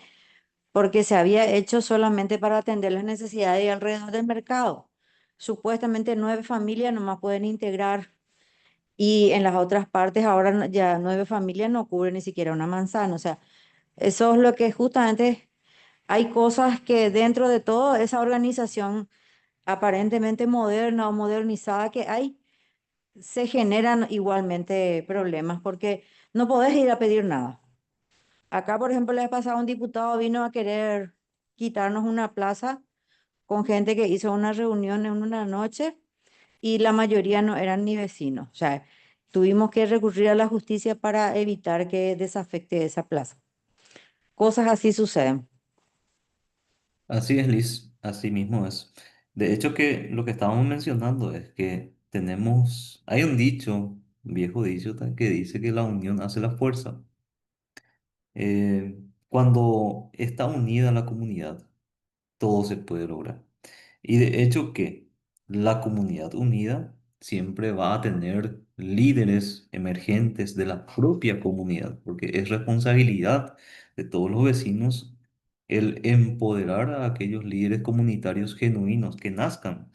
se había hecho solamente para atender las necesidades de alrededor del mercado. Supuestamente 9 familias nomás pueden integrar y en las otras partes ahora ya 9 familias no cubren ni siquiera una manzana. O sea, eso es lo que justamente hay cosas que dentro de todo esa organización aparentemente moderna o modernizada que hay, se generan igualmente problemas porque no podés ir a pedir nada. Acá, por ejemplo, la vez pasada un diputado vino a querer quitarnos una plaza con gente que hizo una reunión en una noche y la mayoría no eran ni vecinos. O sea, tuvimos que recurrir a la justicia para evitar que desafecte esa plaza. Cosas así suceden. Así es, Liz, así mismo es. De hecho, que lo que estábamos mencionando es que hay un dicho, un viejo dicho que dice que la unión hace la fuerza. Cuando está unida la comunidad, todo se puede lograr. Y de hecho que la comunidad unida siempre va a tener líderes emergentes de la propia comunidad, porque es responsabilidad de todos los vecinos el empoderar a aquellos líderes comunitarios genuinos que nazcan.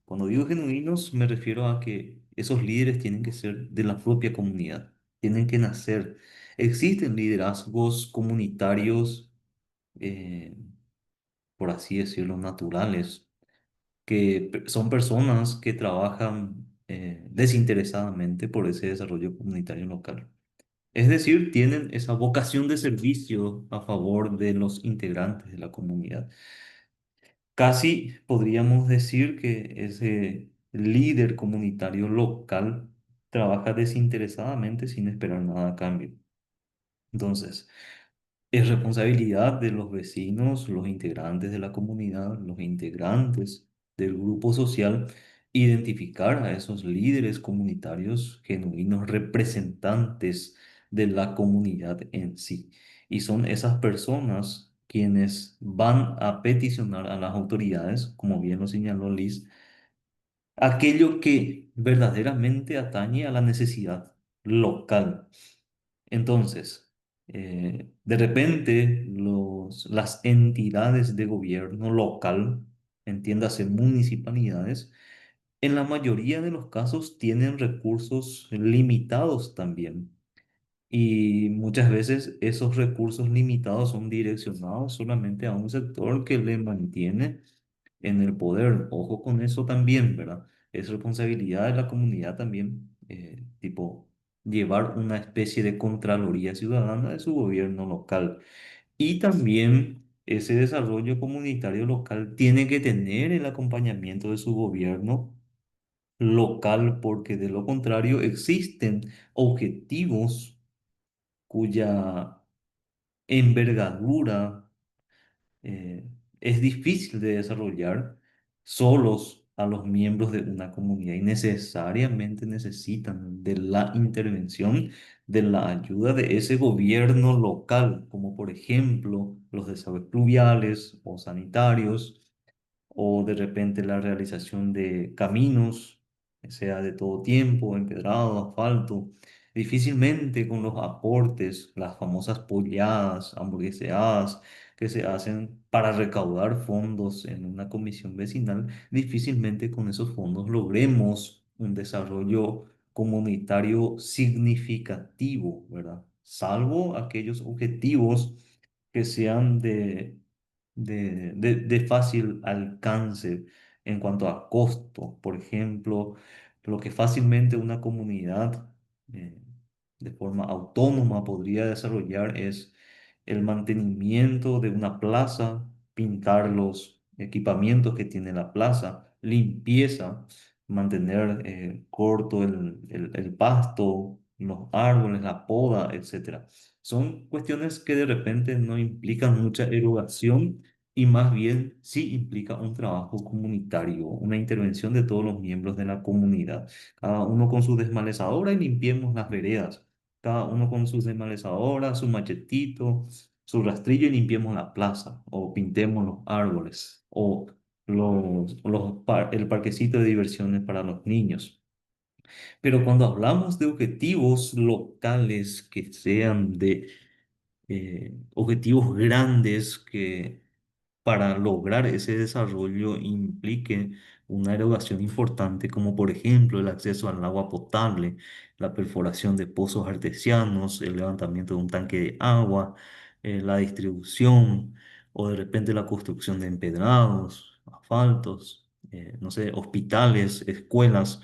Cuando digo genuinos, me refiero a que esos líderes tienen que ser de la propia comunidad, tienen que nacer. Existen liderazgos comunitarios, eh, por así decirlo, naturales que son personas que trabajan desinteresadamente por ese desarrollo comunitario local. Es decir, tienen esa vocación de servicio a favor de los integrantes de la comunidad. Casi podríamos decir que ese líder comunitario local trabaja desinteresadamente sin esperar nada a cambio. Entonces, es responsabilidad de los vecinos, los integrantes de la comunidad, los integrantes del grupo social, identificar a esos líderes comunitarios genuinos representantes de la comunidad en sí. Y son esas personas quienes van a peticionar a las autoridades, como bien lo señaló Liz, aquello que verdaderamente atañe a la necesidad local. Entonces, de repente, las entidades de gobierno local, entiéndase municipalidades, en la mayoría de los casos tienen recursos limitados también. Y muchas veces esos recursos limitados son direccionados solamente a un sector que le mantiene en el poder. Ojo con eso también, ¿verdad? Es responsabilidad de la comunidad también, tipo, llevar una especie de contraloría ciudadana de su gobierno local. Y también ese desarrollo comunitario local tiene que tener el acompañamiento de su gobierno local, porque de lo contrario existen objetivos cuya envergadura eh, es difícil de desarrollar solos a los miembros de una comunidad y necesariamente necesitan de la intervención, de la ayuda de ese gobierno local, como por ejemplo los desagües pluviales o sanitarios o de repente la realización de caminos, sea de todo tiempo, empedrado, asfalto. Difícilmente con los aportes, las famosas polladas, hamburgueseadas que se hacen para recaudar fondos en una comisión vecinal, difícilmente con esos fondos logremos un desarrollo comunitario significativo, ¿verdad? Salvo aquellos objetivos que sean de fácil alcance en cuanto a costo. Por ejemplo, lo que fácilmente una comunidad eh, de forma autónoma podría desarrollar es el mantenimiento de una plaza, pintar los equipamientos que tiene la plaza, limpieza, mantener corto el pasto, los árboles, la poda, etcétera. Son cuestiones que de repente no implican mucha erogación y más bien sí implica un trabajo comunitario, una intervención de todos los miembros de la comunidad. Cada uno con su desmalezadora y limpiemos las veredas. Cada uno con sus desmalezadoras, su machetito, su rastrillo y limpiemos la plaza. O pintemos los árboles. O el parquecito de diversiones para los niños. Pero cuando hablamos de objetivos locales que sean de objetivos grandes que para lograr ese desarrollo implique una erogación importante, como por ejemplo el acceso al agua potable, la perforación de pozos artesianos, el levantamiento de un tanque de agua, la distribución o de repente la construcción de empedrados, asfaltos, no sé, hospitales, escuelas.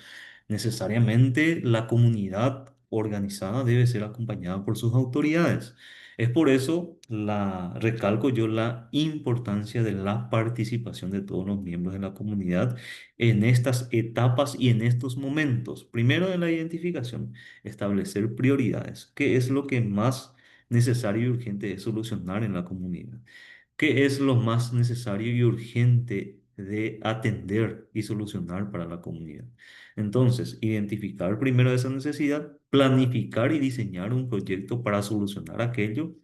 Necesariamente la comunidad organizada debe ser acompañada por sus autoridades. Es por eso recalco yo la importancia de la participación de todos los miembros de la comunidad en estas etapas y en estos momentos. Primero, de la identificación, establecer prioridades. ¿Qué es lo que más necesario y urgente es solucionar en la comunidad? ¿Qué es lo más necesario y urgente de atender y solucionar para la comunidad? Entonces, identificar primero esa necesidad, planificar y diseñar un proyecto para solucionar aquello.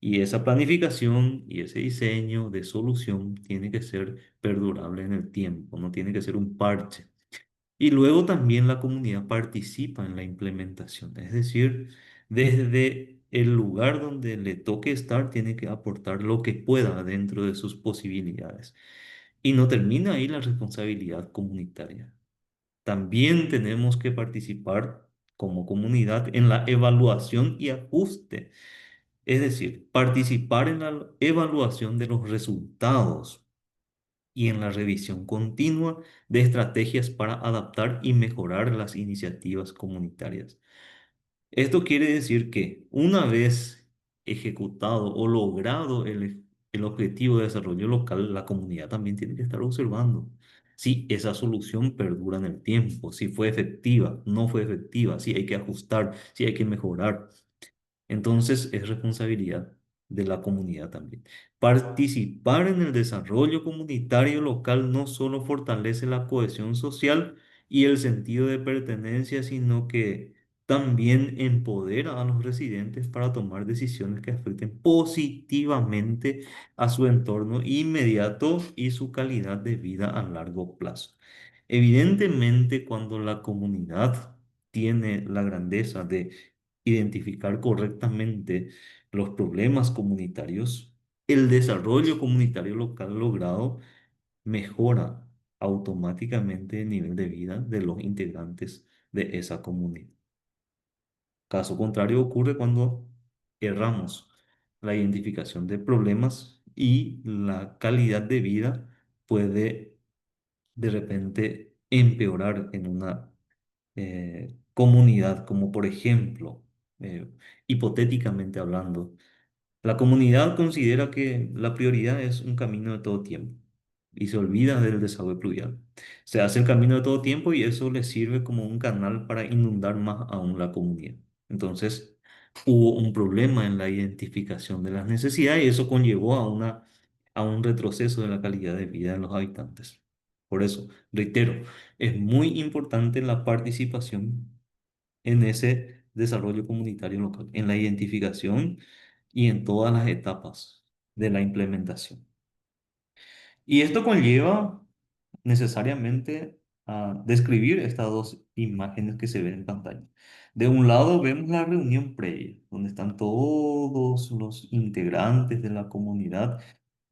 Y esa planificación y ese diseño de solución tiene que ser perdurable en el tiempo, no tiene que ser un parche. Y luego también la comunidad participa en la implementación, es decir, desde el lugar donde le toque estar, tiene que aportar lo que pueda dentro de sus posibilidades. Y no termina ahí la responsabilidad comunitaria. También tenemos que participar como comunidad en la evaluación y ajuste, es decir, participar en la evaluación de los resultados y en la revisión continua de estrategias para adaptar y mejorar las iniciativas comunitarias. Esto quiere decir que una vez ejecutado o logrado el objetivo de desarrollo local, la comunidad también tiene que estar observando si esa solución perdura en el tiempo, si fue efectiva, no fue efectiva, si hay que ajustar, si hay que mejorar. Entonces es responsabilidad de la comunidad también. Participar en el desarrollo comunitario local no solo fortalece la cohesión social y el sentido de pertenencia, sino que también empodera a los residentes para tomar decisiones que afecten positivamente a su entorno inmediato y su calidad de vida a largo plazo. Evidentemente, cuando la comunidad tiene la grandeza de identificar correctamente los problemas comunitarios, el desarrollo comunitario local logrado mejora automáticamente el nivel de vida de los integrantes de esa comunidad. Caso contrario ocurre cuando erramos la identificación de problemas y la calidad de vida puede de repente empeorar en una comunidad, como por ejemplo, hipotéticamente hablando, la comunidad considera que la prioridad es un camino de todo tiempo y se olvida del desagüe pluvial. Se hace el camino de todo tiempo y eso le sirve como un canal para inundar más aún la comunidad. Entonces, hubo un problema en la identificación de las necesidades y eso conllevó a un retroceso de la calidad de vida de los habitantes. Por eso, reitero, es muy importante la participación en ese desarrollo comunitario local, en la identificación y en todas las etapas de la implementación. Y esto conlleva necesariamente a describir estas dos imágenes que se ven en pantalla. De un lado vemos la reunión previa, donde están todos los integrantes de la comunidad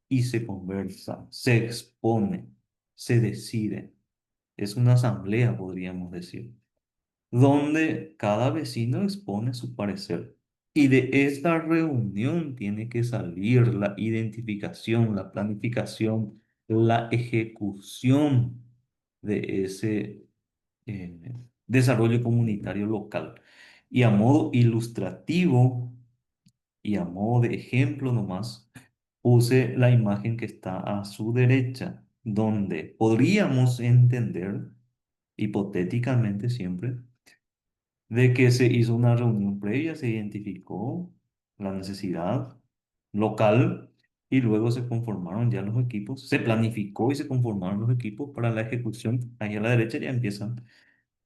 y se conversa, se expone, se decide. Es una asamblea, podríamos decir, donde cada vecino expone su parecer. Y de esta reunión tiene que salir la identificación, la planificación, la ejecución de ese desarrollo comunitario local. Y a modo ilustrativo y a modo de ejemplo nomás, puse la imagen que está a su derecha, donde podríamos entender, hipotéticamente siempre, de que se hizo una reunión previa, se identificó la necesidad local y luego se conformaron ya los equipos, se planificó y se conformaron los equipos para la ejecución. Ahí a la derecha ya empiezan,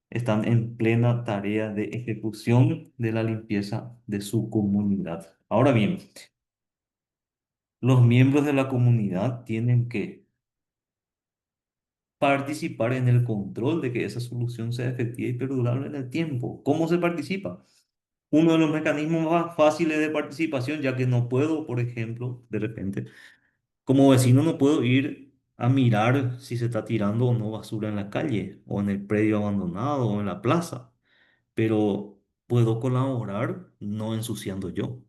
están en plena tarea de ejecución de la limpieza de su comunidad. Ahora bien, los miembros de la comunidad tienen que participar en el control de que esa solución sea efectiva y perdurable en el tiempo. ¿Cómo se participa? Uno de los mecanismos más fáciles de participación, ya que no puedo, por ejemplo, de repente, como vecino no puedo ir a mirar si se está tirando o no basura en la calle, o en el predio abandonado, o en la plaza, pero puedo colaborar no ensuciando yo.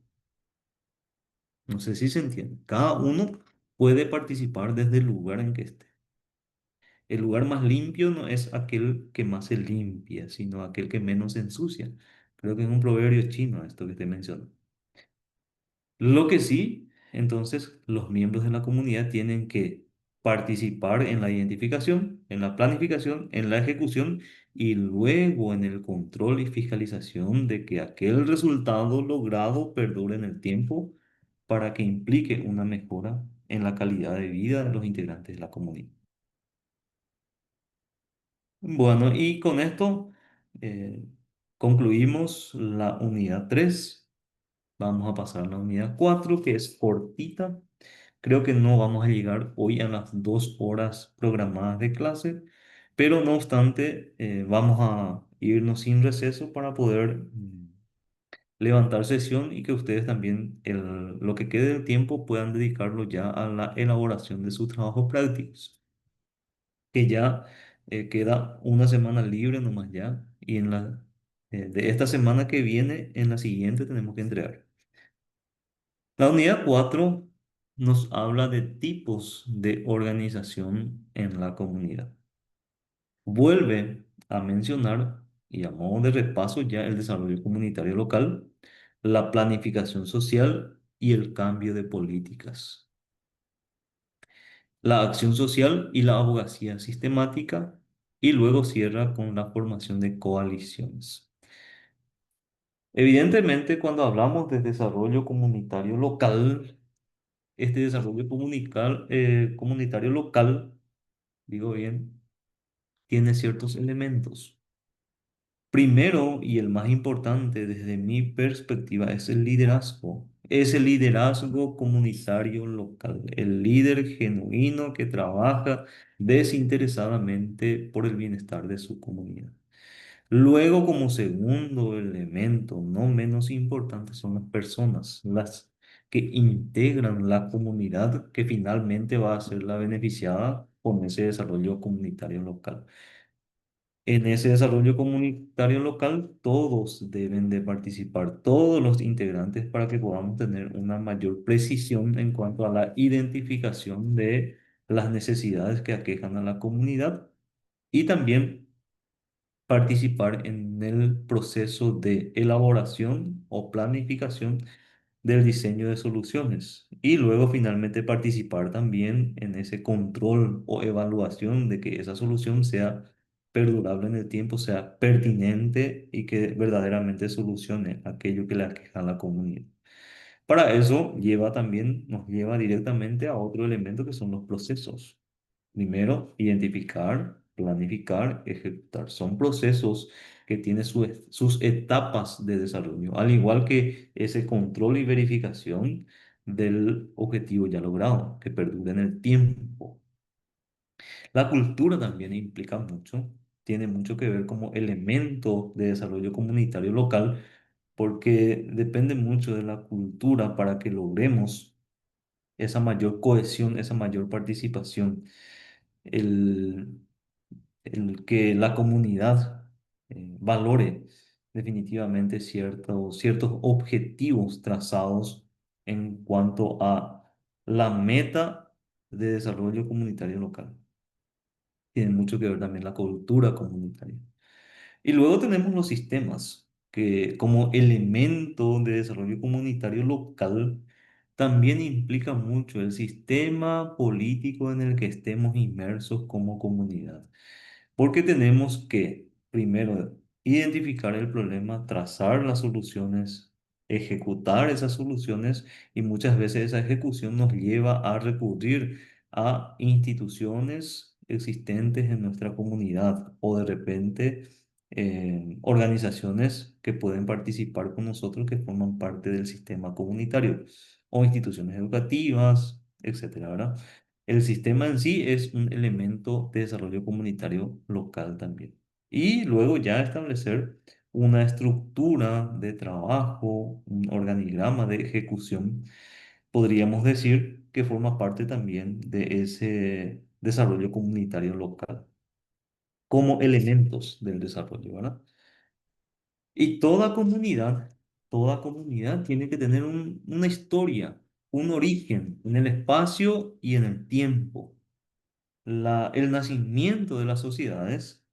No sé si se entiende. Cada uno puede participar desde el lugar en que esté. El lugar más limpio no es aquel que más se limpia, sino aquel que menos se ensucia. Creo que es un proverbio chino esto que te menciono. Lo que sí, entonces, los miembros de la comunidad tienen que participar en la identificación, en la planificación, en la ejecución y luego en el control y fiscalización de que aquel resultado logrado perdure en el tiempo para que implique una mejora en la calidad de vida de los integrantes de la comunidad. Bueno, y con esto eh, concluimos la unidad 3. Vamos a pasar a la unidad 4 que es cortita. Creo que no vamos a llegar hoy a las 2 horas programadas de clase, pero no obstante, vamos a irnos sin receso para poder levantar sesión y que ustedes también, lo que quede del tiempo, puedan dedicarlo ya a la elaboración de sus trabajos prácticos, que ya queda una semana libre nomás ya, y de esta semana que viene, en la siguiente tenemos que entregar. La unidad 4 nos habla de tipos de organización en la comunidad. Vuelve a mencionar, y a modo de repaso ya, el desarrollo comunitario local, la planificación social y el cambio de políticas, la acción social y la abogacía sistemática, y luego cierra con la formación de coaliciones. Evidentemente, cuando hablamos de desarrollo comunitario local, este desarrollo comunitario local, digo bien, tiene ciertos elementos. Primero, y el más importante desde mi perspectiva, es el liderazgo. Es el liderazgo comunitario local, el líder genuino que trabaja desinteresadamente por el bienestar de su comunidad. Luego, como segundo elemento, no menos importante, son las personas, las que integran la comunidad que finalmente va a ser la beneficiada con ese desarrollo comunitario local. En ese desarrollo comunitario local, todos deben de participar, todos los integrantes, para que podamos tener una mayor precisión en cuanto a la identificación de las necesidades que aquejan a la comunidad y también participar en el proceso de elaboración o planificación del diseño de soluciones y luego finalmente participar también en ese control o evaluación de que esa solución sea perdurable en el tiempo, sea pertinente y que verdaderamente solucione aquello que le aqueja a la comunidad. Para eso nos lleva directamente a otro elemento que son los procesos. Primero, identificar, planificar, ejecutar. Son procesos que tienen sus etapas de desarrollo, al igual que ese control y verificación del objetivo ya logrado, que perdure en el tiempo. La cultura también implica mucho, tiene mucho que ver como elemento de desarrollo comunitario local, porque depende mucho de la cultura para que logremos esa mayor cohesión, esa mayor participación. El, el que la comunidad valore definitivamente ciertos objetivos trazados en cuanto a la meta de desarrollo comunitario local. Tiene mucho que ver también la cultura comunitaria. Y luego tenemos los sistemas, que como elemento de desarrollo comunitario local también implica mucho el sistema político en el que estemos inmersos como comunidad. Porque tenemos que, primero, identificar el problema, trazar las soluciones ejecutar esas soluciones y muchas veces esa ejecución nos lleva a recurrir a instituciones existentes en nuestra comunidad o de repente organizaciones que pueden participar con nosotros que forman parte del sistema comunitario o instituciones educativas, etcétera, ¿verdad? El sistema en sí es un elemento de desarrollo comunitario local también. Y luego ya establecer una estructura de trabajo, un organigrama de ejecución, podríamos decir que forma parte también de ese desarrollo comunitario local, como elementos del desarrollo, ¿verdad? Y toda comunidad tiene que tener una historia, un origen en el espacio y en el tiempo. El nacimiento de las sociedades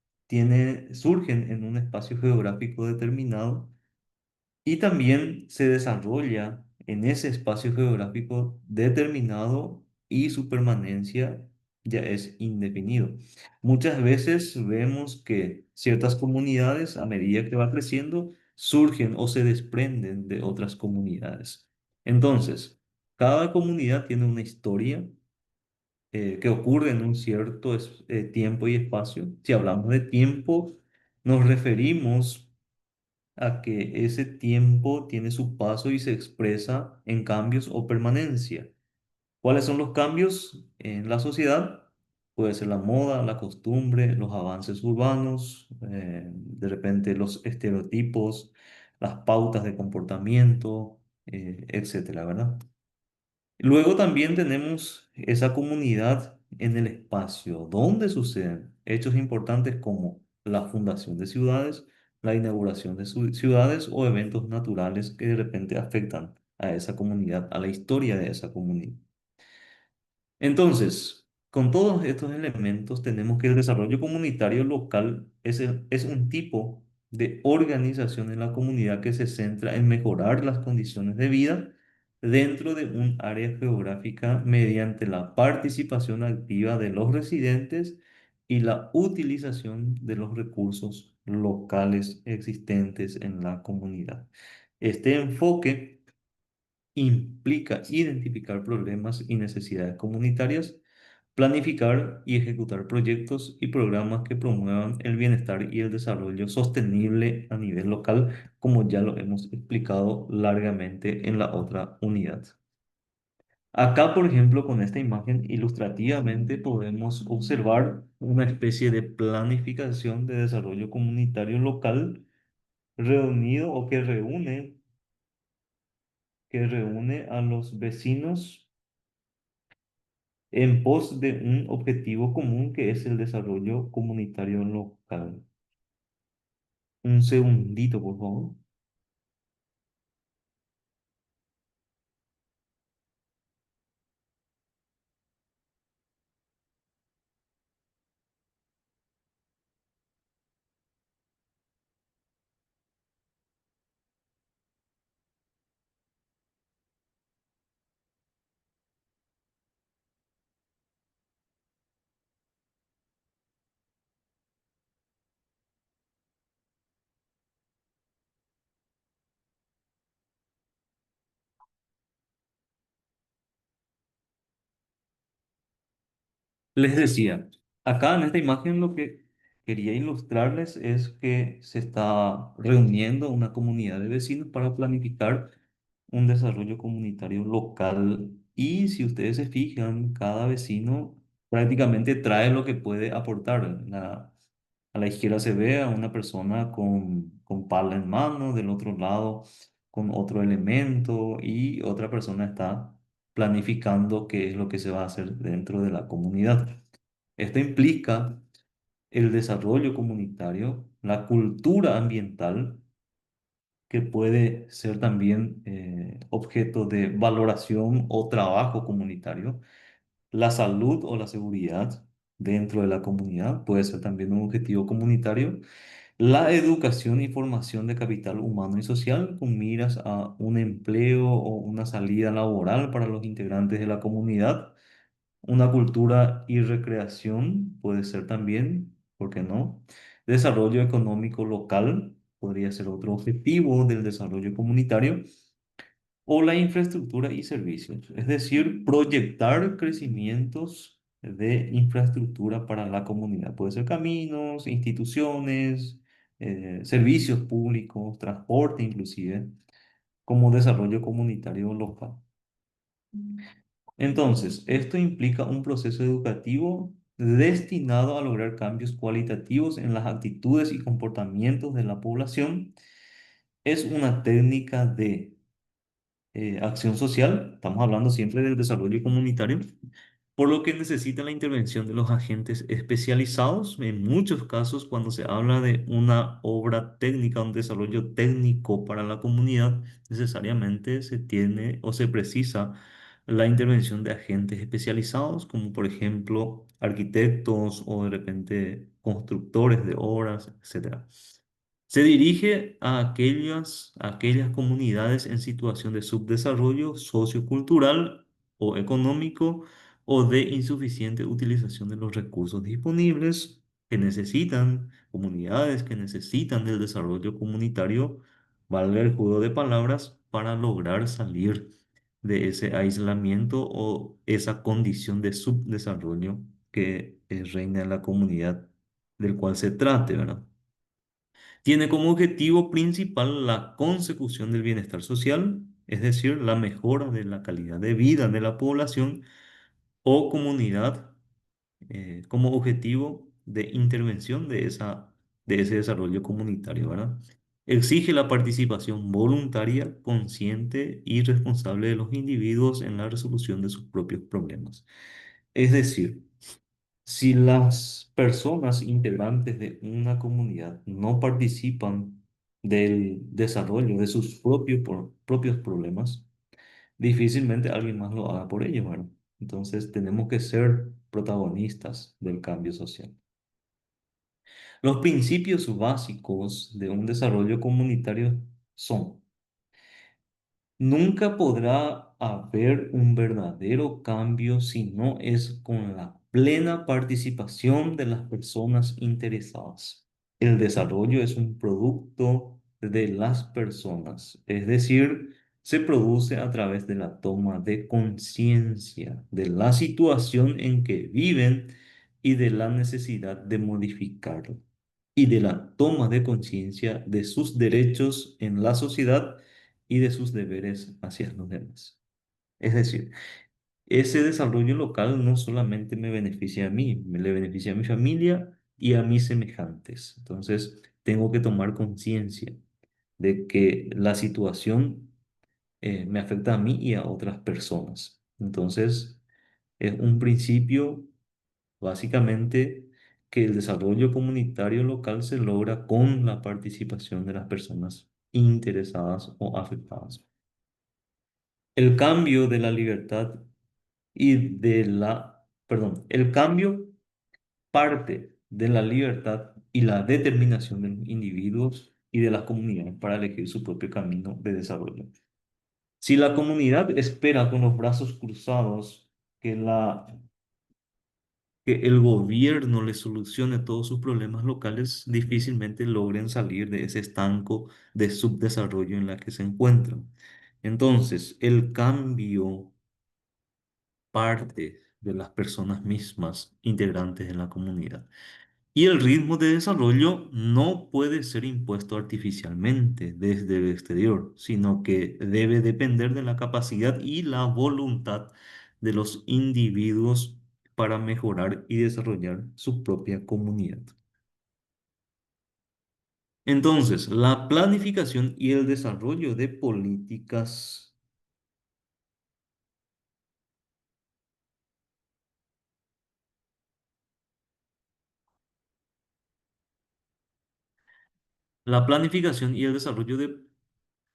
surgen en un espacio geográfico determinado y también se desarrolla en ese espacio geográfico determinado y su permanencia ya es indefinido. Muchas veces vemos que ciertas comunidades, a medida que va creciendo, surgen o se desprenden de otras comunidades. Entonces, cada comunidad tiene una historia que ocurre en un cierto tiempo y espacio. Si hablamos de tiempo, nos referimos a que ese tiempo tiene su paso y se expresa en cambios o permanencia. ¿Cuáles son los cambios en la sociedad? Puede ser la moda, la costumbre, los avances urbanos, de repente los estereotipos, las pautas de comportamiento, etcétera, ¿verdad? Luego también tenemos esa comunidad en el espacio, donde suceden hechos importantes como la fundación de ciudades, la inauguración de ciudades o eventos naturales que de repente afectan a esa comunidad, a la historia de esa comunidad. Entonces, con todos estos elementos, tenemos que el desarrollo comunitario local es un tipo de organización en la comunidad que se centra en mejorar las condiciones de vida dentro de un área geográfica mediante la participación activa de los residentes y la utilización de los recursos locales existentes en la comunidad. Este enfoque implica identificar problemas y necesidades comunitarias, planificar y ejecutar proyectos y programas que promuevan el bienestar y el desarrollo sostenible a nivel local, como ya lo hemos explicado largamente en la otra unidad. Acá, por ejemplo, con esta imagen ilustrativamente podemos observar una especie de planificación de desarrollo comunitario local reunido o que reúne a los vecinos en pos de un objetivo común que es el desarrollo comunitario local. Un segundito, por favor. Les decía, acá en esta imagen lo que quería ilustrarles es que se está reuniendo una comunidad de vecinos para planificar un desarrollo comunitario local. Y si ustedes se fijan, cada vecino prácticamente trae lo que puede aportar. A la izquierda se ve a una persona con pala en mano, del otro lado con otro elemento y otra persona está planificando qué es lo que se va a hacer dentro de la comunidad. Esto implica el desarrollo comunitario, la cultura ambiental, que puede ser también objeto de valoración o trabajo comunitario, la salud o la seguridad dentro de la comunidad puede ser también un objetivo comunitario, la educación y formación de capital humano y social con miras a un empleo o una salida laboral para los integrantes de la comunidad. Una cultura y recreación puede ser también, ¿por qué no? Desarrollo económico local podría ser otro objetivo del desarrollo comunitario. o la infraestructura y servicios, es decir, proyectar crecimientos de infraestructura para la comunidad. Puede ser caminos, instituciones, servicios públicos, transporte inclusive, como desarrollo comunitario local. Entonces, esto implica un proceso educativo destinado a lograr cambios cualitativos en las actitudes y comportamientos de la población. Es una técnica de acción social, estamos hablando siempre del desarrollo comunitario, por lo que necesita la intervención de los agentes especializados. En muchos casos, cuando se habla de una obra técnica, un desarrollo técnico para la comunidad, necesariamente se tiene o se precisa la intervención de agentes especializados, como por ejemplo arquitectos o de repente constructores de obras, etcétera. Se dirige a aquellas comunidades en situación de subdesarrollo sociocultural o económico o de insuficiente utilización de los recursos disponibles que necesitan, comunidades que necesitan del desarrollo comunitario, valga el juego de palabras, para lograr salir de ese aislamiento o esa condición de subdesarrollo que reina en la comunidad del cual se trate, ¿verdad? Tiene como objetivo principal la consecución del bienestar social, es decir, la mejora de la calidad de vida de la población o comunidad como objetivo de intervención de ese desarrollo comunitario, ¿verdad? Exige la participación voluntaria, consciente y responsable de los individuos en la resolución de sus propios problemas. Es decir, si las personas integrantes de una comunidad no participan del desarrollo de sus propios problemas, difícilmente alguien más lo haga por ellos, ¿verdad? Entonces tenemos que ser protagonistas del cambio social. Los principios básicos de un desarrollo comunitario son: nunca podrá haber un verdadero cambio si no es con la plena participación de las personas interesadas. El desarrollo es un producto de las personas, es decir, se produce a través de la toma de conciencia de la situación en que viven y de la necesidad de modificarlo, y de la toma de conciencia de sus derechos en la sociedad y de sus deberes hacia los demás. Es decir, ese desarrollo local no solamente me beneficia a mí, me le beneficia a mi familia y a mis semejantes. Entonces, tengo que tomar conciencia de que la situación me afecta a mí y a otras personas. Entonces, es un principio básicamente que el desarrollo comunitario local se logra con la participación de las personas interesadas o afectadas. El cambio de la libertad el cambio parte de la libertad y la determinación de los individuos y de las comunidades para elegir su propio camino de desarrollo. Si la comunidad espera con los brazos cruzados que el gobierno le solucione todos sus problemas locales, difícilmente logren salir de ese estanco de subdesarrollo en la que se encuentran. Entonces, el cambio parte de las personas mismas integrantes en la comunidad. Y el ritmo de desarrollo no puede ser impuesto artificialmente desde el exterior, sino que debe depender de la capacidad y la voluntad de los individuos para mejorar y desarrollar su propia comunidad. Entonces, la planificación y el desarrollo de políticas. La planificación y el desarrollo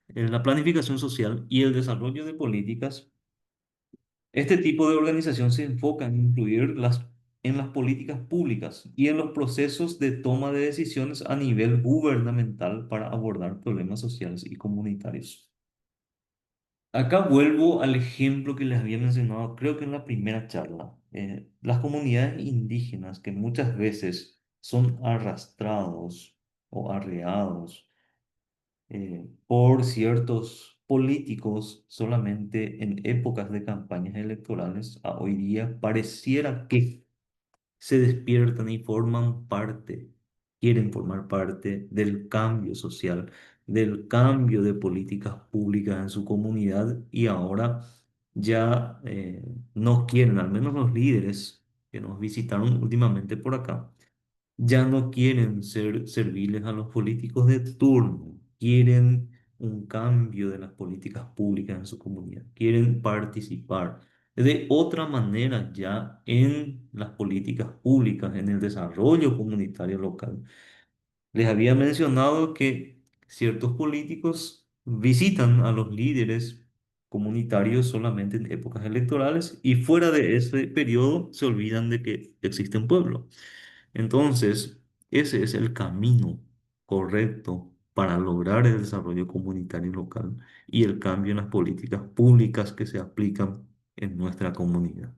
la planificación social y el desarrollo de políticas. Este tipo de organización se enfoca en incluir en las políticas públicas y en los procesos de toma de decisiones a nivel gubernamental para abordar problemas sociales y comunitarios. Acá vuelvo al ejemplo que les había mencionado, creo que en la primera charla. Las comunidades indígenas que muchas veces son arrastrados o arreados por ciertos políticos solamente en épocas de campañas electorales, a hoy día pareciera que se despiertan y forman parte, quieren formar parte del cambio social, del cambio de políticas públicas en su comunidad y ahora ya no quieren, al menos los líderes que nos visitaron últimamente por acá, ya no quieren ser serviles a los políticos de turno, quieren un cambio de las políticas públicas en su comunidad, quieren participar de otra manera ya en las políticas públicas, en el desarrollo comunitario local. Les había mencionado que ciertos políticos visitan a los líderes comunitarios solamente en épocas electorales y fuera de ese periodo se olvidan de que existe un pueblo. Entonces, ese es el camino correcto para lograr el desarrollo comunitario local y el cambio en las políticas públicas que se aplican en nuestra comunidad.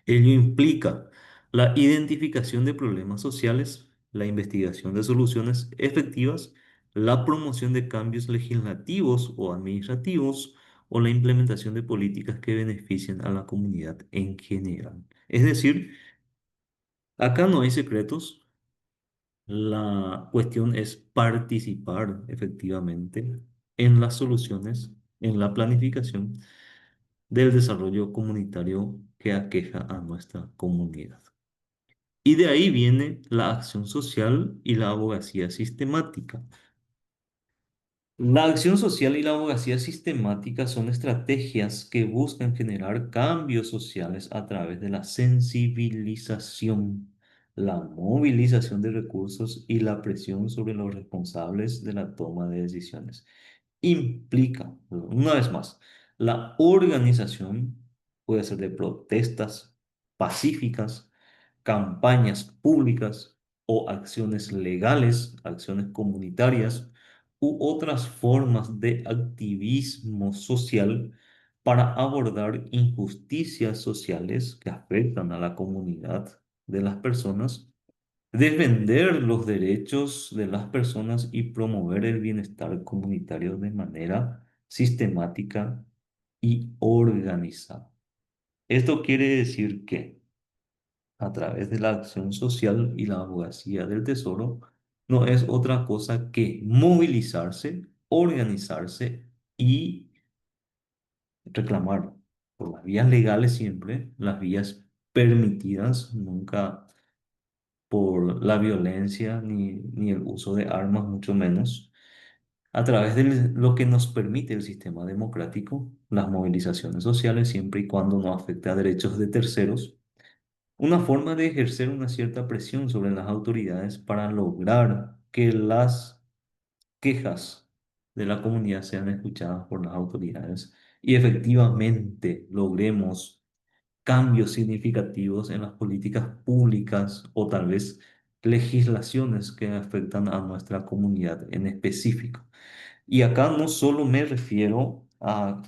Ello implica la identificación de problemas sociales, la investigación de soluciones efectivas, la promoción de cambios legislativos o administrativos o la implementación de políticas que beneficien a la comunidad en general. Es decir, acá no hay secretos. La cuestión es participar efectivamente en las soluciones, en la planificación del desarrollo comunitario que aqueja a nuestra comunidad. Y de ahí viene la acción social y la abogacía sistemática. La acción social y la abogacía sistemática son estrategias que buscan generar cambios sociales a través de la sensibilización, la movilización de recursos y la presión sobre los responsables de la toma de decisiones. Implica, una vez más, la organización puede ser de protestas pacíficas, campañas públicas o acciones legales, acciones comunitarias u otras formas de activismo social para abordar injusticias sociales que afectan a la comunidad de las personas, defender los derechos de las personas y promover el bienestar comunitario de manera sistemática y organizada. Esto quiere decir que a través de la acción social y la abogacía del tesoro, no es otra cosa que movilizarse, organizarse y reclamar por las vías legales siempre, las vías permitidas, nunca por la violencia ni el uso de armas, mucho menos, a través de lo que nos permite el sistema democrático, las movilizaciones sociales, siempre y cuando no afecte a derechos de terceros, una forma de ejercer una cierta presión sobre las autoridades para lograr que las quejas de la comunidad sean escuchadas por las autoridades y efectivamente logremos cambios significativos en las políticas públicas o tal vez legislaciones que afectan a nuestra comunidad en específico. Y acá no solo me refiero a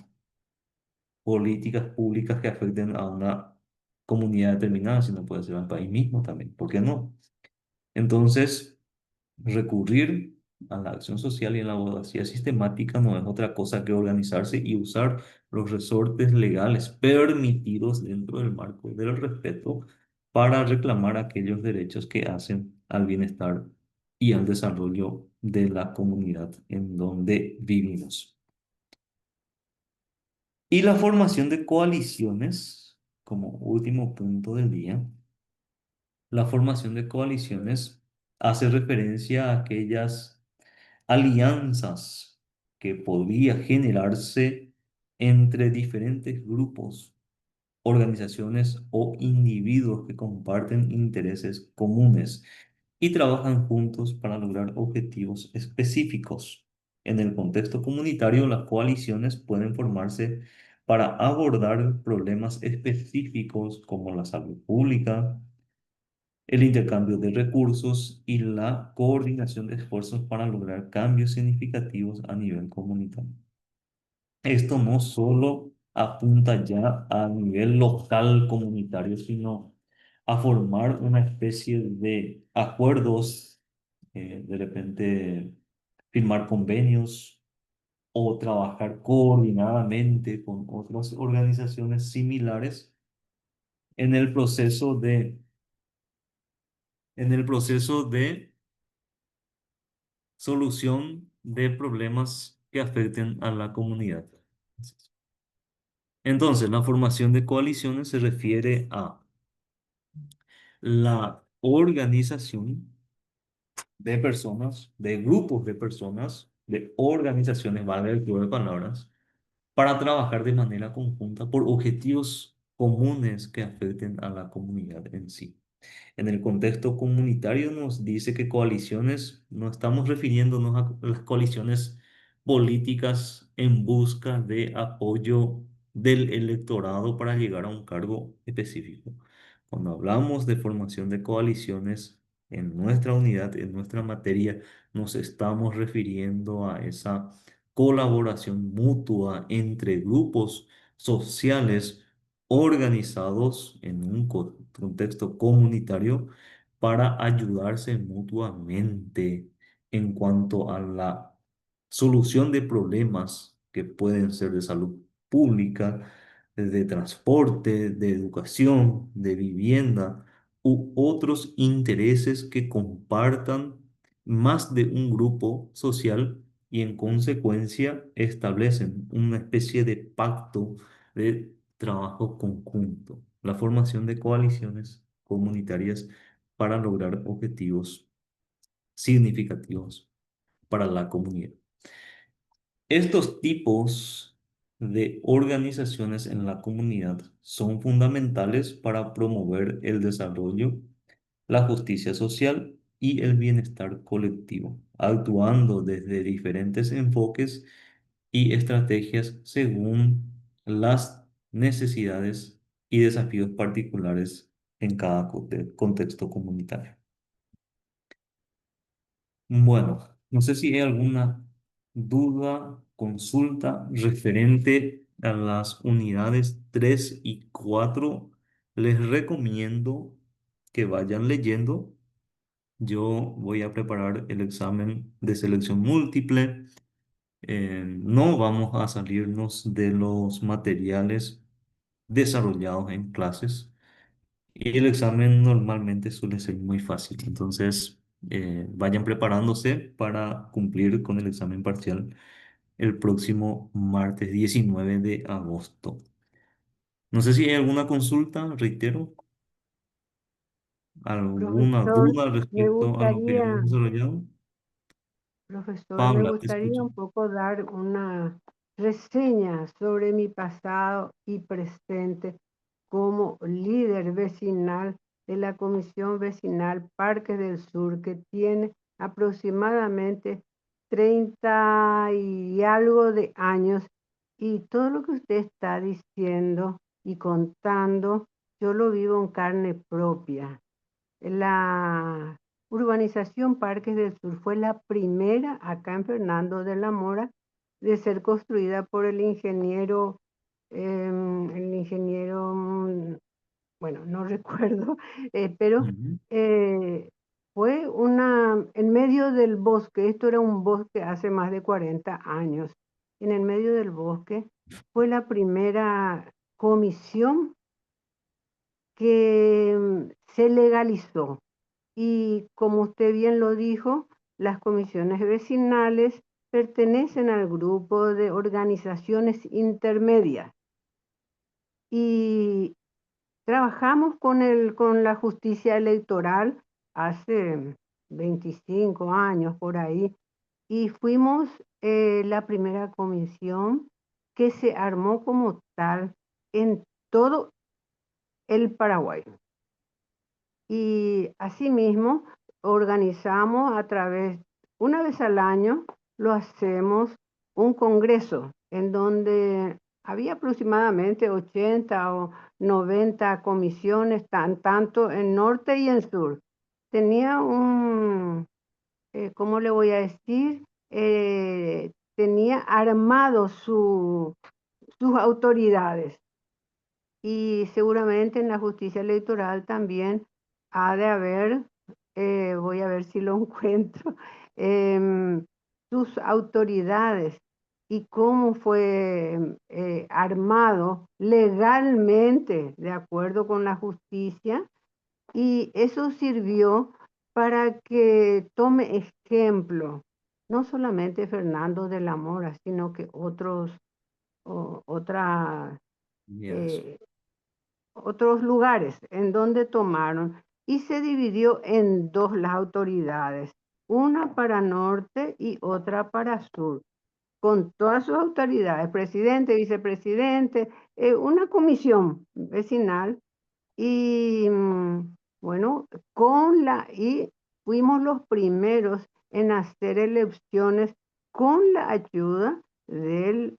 políticas públicas que afecten a una comunidad determinada, sino puede ser al país mismo también. ¿Por qué no? Entonces, recurrir a la acción social y a la abogacía sistemática no es otra cosa que organizarse y usar los resortes legales permitidos dentro del marco del respeto para reclamar aquellos derechos que hacen al bienestar y al desarrollo de la comunidad en donde vivimos. Y la formación de coaliciones, como último punto del día, la formación de coaliciones hace referencia a aquellas alianzas que podría generarse entre diferentes grupos, organizaciones o individuos que comparten intereses comunes y trabajan juntos para lograr objetivos específicos. En el contexto comunitario, las coaliciones pueden formarse para abordar problemas específicos como la salud pública, el intercambio de recursos y la coordinación de esfuerzos para lograr cambios significativos a nivel comunitario. Esto no solo apunta ya a nivel local comunitario, sino a formar una especie de acuerdos, de repente firmar convenios o trabajar coordinadamente con otras organizaciones similares en el proceso de solución de problemas que afecten a la comunidad. Entonces, la formación de coaliciones se refiere a la organización de personas, de grupos de personas, de organizaciones, valga el juego de palabras, para trabajar de manera conjunta por objetivos comunes que afecten a la comunidad en sí. En el contexto comunitario nos dice que coaliciones, no estamos refiriéndonos a las coaliciones políticas en busca de apoyo del electorado para llegar a un cargo específico. Cuando hablamos de formación de coaliciones en nuestra unidad, en nuestra materia, nos estamos refiriendo a esa colaboración mutua entre grupos sociales organizados en un contexto comunitario para ayudarse mutuamente en cuanto a la solución de problemas que pueden ser de salud pública, de transporte, de educación, de vivienda u otros intereses que compartan más de un grupo social y en consecuencia establecen una especie de pacto de trabajo conjunto, la formación de coaliciones comunitarias para lograr objetivos significativos para la comunidad. Estos tipos de organizaciones en la comunidad son fundamentales para promover el desarrollo, la justicia social y el bienestar colectivo, actuando desde diferentes enfoques y estrategias según las necesidades y desafíos particulares en cada contexto comunitario. Bueno, no sé si hay alguna duda, consulta referente a las unidades 3 y 4. Les recomiendo que vayan leyendo. Yo voy a preparar el examen de selección múltiple. No vamos a salirnos de los materiales desarrollados en clases y el examen normalmente suele ser muy fácil. Entonces, vayan preparándose para cumplir con el examen parcial el próximo martes 19 de agosto. No sé si hay alguna consulta, reitero, alguna Profesor, duda me respecto a lo que hemos gustaría, desarrollado. profesor, me Paula, te gustaría escucho. un poco dar una reseña sobre mi pasado y presente como líder vecinal de la Comisión Vecinal Parques del Sur, que tiene aproximadamente 30 y algo de años. Y todo lo que usted está diciendo y contando, yo lo vivo en carne propia. La urbanización Parques del Sur fue la primera acá en Fernando de la Mora de ser construida por bueno, no recuerdo, pero Ujú. fue en medio del bosque. Esto era un bosque hace más de 40 años. En el medio del bosque fue la primera comisión que se legalizó. Y como usted bien lo dijo, las comisiones vecinales pertenecen al grupo de organizaciones intermedias y trabajamos con la justicia electoral hace 25 años por ahí y fuimos la primera comisión que se armó como tal en todo el Paraguay. Y asimismo organizamos una vez al año, lo hacemos un congreso en donde había aproximadamente 80 o 90 comisiones, tanto en norte y en sur. Tenía ¿cómo le voy a decir? Tenía armado sus autoridades. Y seguramente en la justicia electoral también ha de haber, voy a ver si lo encuentro, sus autoridades. y cómo fue armado legalmente de acuerdo con la justicia, y eso sirvió para que tome ejemplo no solamente Fernando de la Mora, sino que otras Yes. eh, otros lugares en donde tomaron, y se dividió en dos las autoridades, una para norte y otra para sur, con todas sus autoridades, presidente, vicepresidente, una comisión vecinal. Y bueno, y fuimos los primeros en hacer elecciones con la ayuda del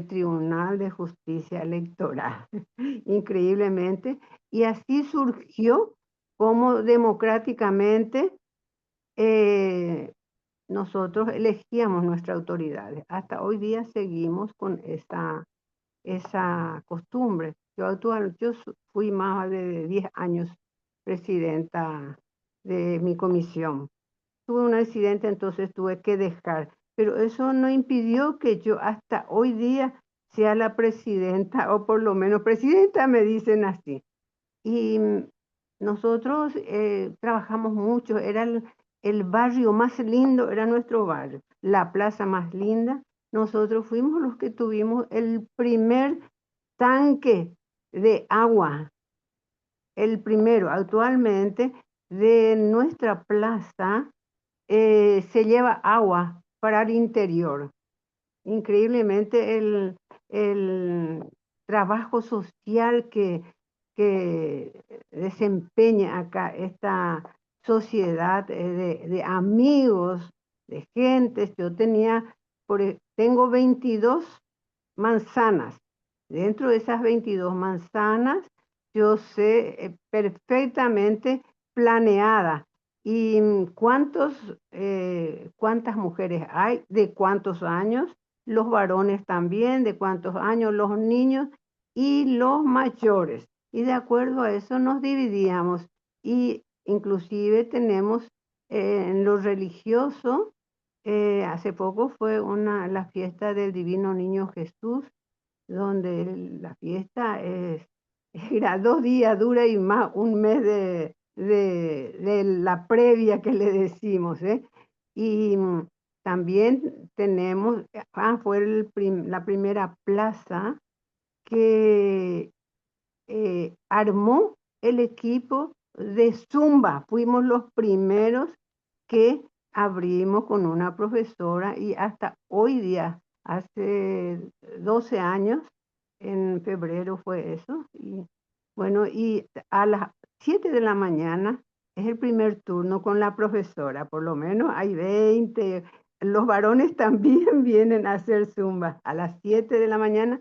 Tribunal de Justicia Electoral, increíblemente. Y así surgió como democráticamente eh, nosotros elegíamos nuestras autoridades. Hasta hoy día seguimos con esa costumbre. Fui más de 10 años presidenta de mi comisión. Tuve un accidente, entonces tuve que dejar, pero eso no impidió que yo hasta hoy día sea la presidenta, o por lo menos presidenta me dicen así. Y nosotros trabajamos mucho, era el barrio más lindo, era nuestro barrio, la plaza más linda. Nosotros fuimos los que tuvimos el primer tanque de agua, el primero. Actualmente de nuestra plaza se lleva agua para el interior. Increíblemente el trabajo social que desempeña acá esta sociedad de amigos, de gentes. Tengo 22 manzanas. Dentro de esas 22 manzanas, yo sé perfectamente planeada. ¿Y cuántas mujeres hay? ¿De cuántos años? Los varones también, ¿de cuántos años? Los niños y los mayores. Y de acuerdo a eso nos dividíamos. Y inclusive tenemos en lo religioso, hace poco fue la fiesta del Divino Niño Jesús, donde la fiesta era 2 días, dura, y más un mes de la previa que le decimos, ¿eh? Y también fue la primera plaza que armó el equipo de Zumba. Fuimos los primeros que abrimos con una profesora, y hasta hoy día, hace 12 años, en febrero fue eso. Y bueno, y a las 7 de la mañana es el primer turno con la profesora, por lo menos hay 20. Los varones también vienen a hacer zumba a las 7 de la mañana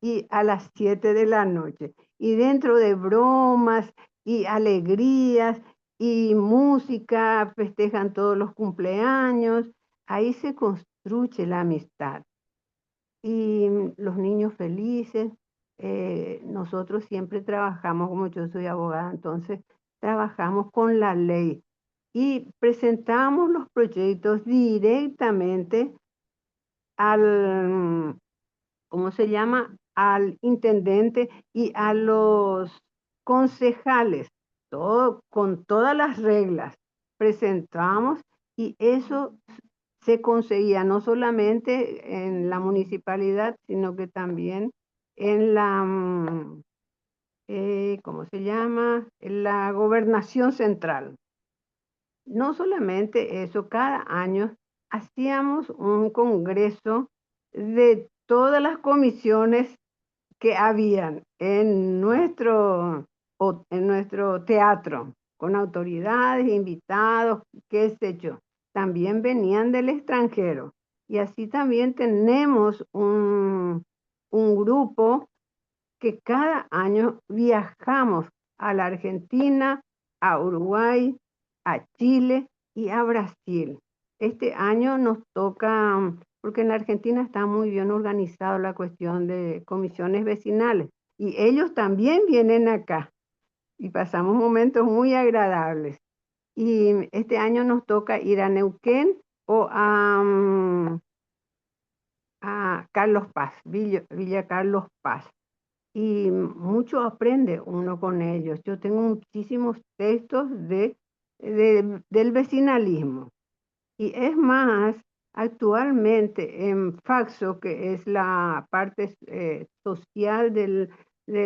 y a las 7 de la noche. Y dentro de bromas y alegrías y música, festejan todos los cumpleaños. Ahí se construye la amistad. Y los niños felices. Nosotros siempre trabajamos, como yo soy abogada, entonces trabajamos con la ley y presentamos los proyectos directamente al, ¿cómo se llama? Al intendente y a los concejales, todo con todas las reglas. Presentamos, y eso se conseguía no solamente en la municipalidad, sino que también en ¿cómo se llama? En la gobernación central. No solamente eso, cada año hacíamos un congreso de todas las comisiones que habían en nuestro teatro, con autoridades, invitados, qué sé yo. También venían del extranjero. Y así también tenemos un grupo que cada año viajamos a la Argentina, a Uruguay, a Chile y a Brasil. Este año nos toca, porque en la Argentina está muy bien organizado la cuestión de comisiones vecinales, y ellos también vienen acá y pasamos momentos muy agradables. Y este año nos toca ir a Neuquén o a Carlos Paz, Villa Carlos Paz. Y mucho aprende uno con ellos. Yo tengo muchísimos textos del vecinalismo. Y es más, actualmente en Faxo, que es la parte social de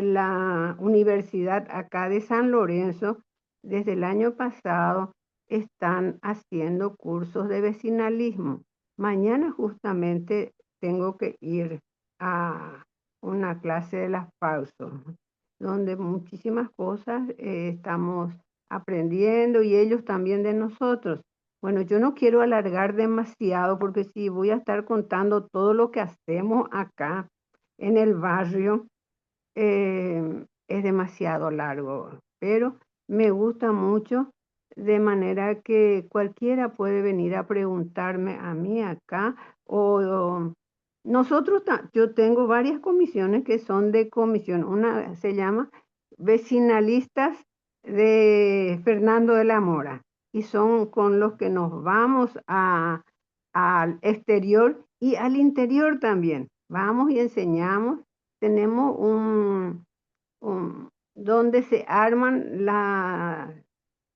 la universidad acá de San Lorenzo, desde el año pasado están haciendo cursos de vecinalismo. Mañana justamente tengo que ir a una clase de las Faxo, donde muchísimas cosas estamos aprendiendo y ellos también de nosotros. Bueno, yo no quiero alargar demasiado porque si voy a estar contando todo lo que hacemos acá en el barrio, es demasiado largo, pero me gusta mucho de manera que cualquiera puede venir a preguntarme a mí acá o nosotros, yo tengo varias comisiones que son de comisión. Una se llama Vecinalistas de Fernando de la Mora y son con los que nos vamos al exterior y al interior también. Vamos y enseñamos. Tenemos donde se arman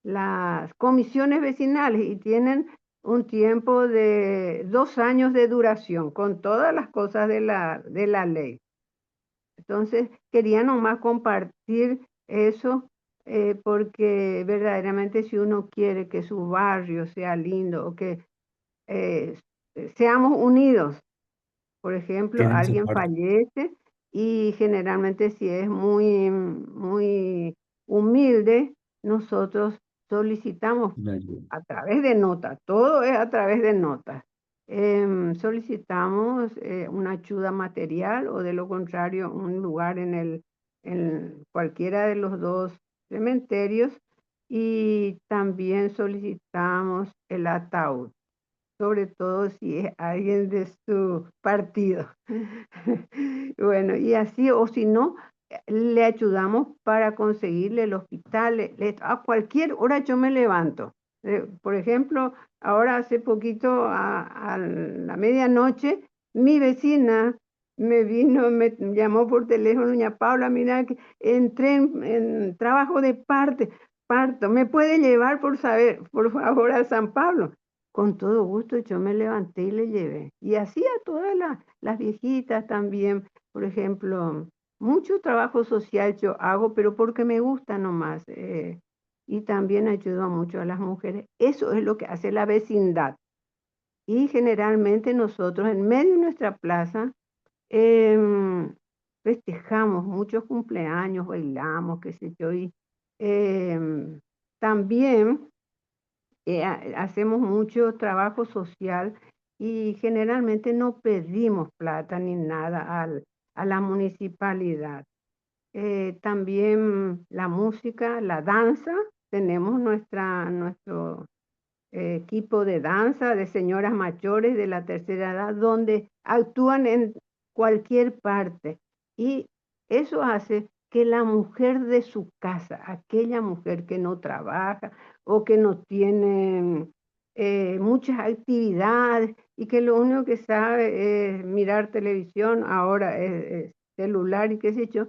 las comisiones vecinales y tienen un tiempo de 2 años de duración con todas las cosas de la ley. Entonces, quería nomás compartir eso porque verdaderamente si uno quiere que su barrio sea lindo o que eh, seamos unidos, por ejemplo, Tienen su alguien parte. fallece y generalmente si es muy humilde, nosotros solicitamos La ayuda. a través de notas, todo es a través de notas. Solicitamos una ayuda material o de lo contrario un lugar en cualquiera de los dos cementerios y también solicitamos el ataúd, sobre todo si es alguien de su partido. Bueno, y así, o si no, le ayudamos para conseguirle el hospital. A cualquier hora yo me levanto. Por ejemplo, ahora hace poquito, a la medianoche, mi vecina me vino, me llamó por teléfono, doña Paula, mira, que entré en trabajo de parto, ¿me puede llevar por favor, a San Pablo? Con todo gusto yo me levanté y le llevé. Y así a todas las viejitas también, por ejemplo, mucho trabajo social yo hago, pero porque me gusta nomás. Y también ayudo mucho a las mujeres. Eso es lo que hace la vecindad. Y generalmente nosotros en medio de nuestra plaza em, festejamos muchos cumpleaños, bailamos, qué sé yo. Y em, también hacemos mucho trabajo social y generalmente no pedimos plata ni nada a la municipalidad. También la música, la danza, tenemos nuestro equipo de danza de señoras mayores de la tercera edad, donde actúan en cualquier parte. Y eso hace que la mujer de su casa, aquella mujer que no trabaja o que no tiene muchas actividades y que lo único que sabe es mirar televisión, ahora es celular y qué sé yo,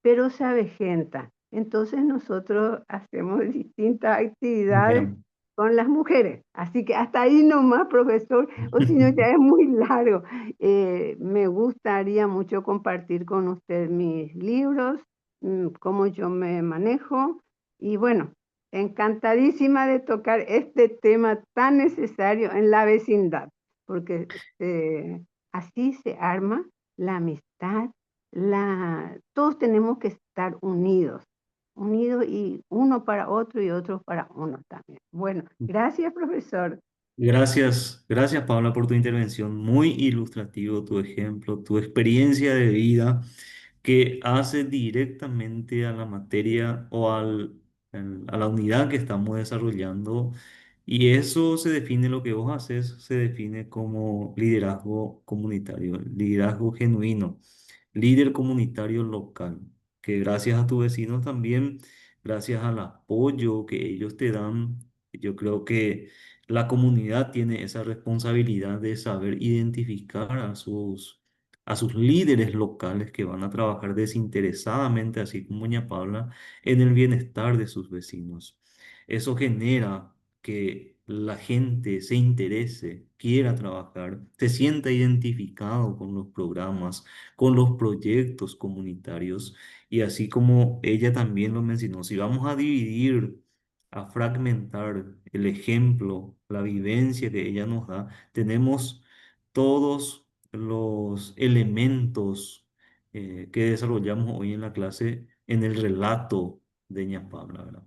pero se avejenta. Entonces nosotros hacemos distintas actividades Bien. con las mujeres. Así que hasta ahí nomás, profesor, o si no ya es muy largo. Me gustaría mucho compartir con usted mis libros, cómo yo me manejo y bueno, encantadísima de tocar este tema tan necesario en la vecindad, porque así se arma la amistad, todos tenemos que estar unidos y uno para otro y otro para uno también. Bueno, gracias, profesor. Gracias, gracias Paula por tu intervención. Muy ilustrativo tu ejemplo, tu experiencia de vida que hace directamente a la materia o a la unidad que estamos desarrollando. Y eso se define, lo que vos haces, se define como liderazgo comunitario, liderazgo genuino, líder comunitario local, que gracias a tus vecinos también, gracias al apoyo que ellos te dan, yo creo que La comunidad tiene esa responsabilidad de saber identificar a sus líderes locales que van a trabajar desinteresadamente, así como doña Paula, en el bienestar de sus vecinos. Eso genera que la gente se interese, quiera trabajar, se sienta identificado con los programas, con los proyectos comunitarios. Y así como ella también lo mencionó, si vamos a dividir, a fragmentar el ejemplo, la vivencia que ella nos da, tenemos todos los elementos que desarrollamos hoy en la clase en el relato de ña Paula, ¿verdad?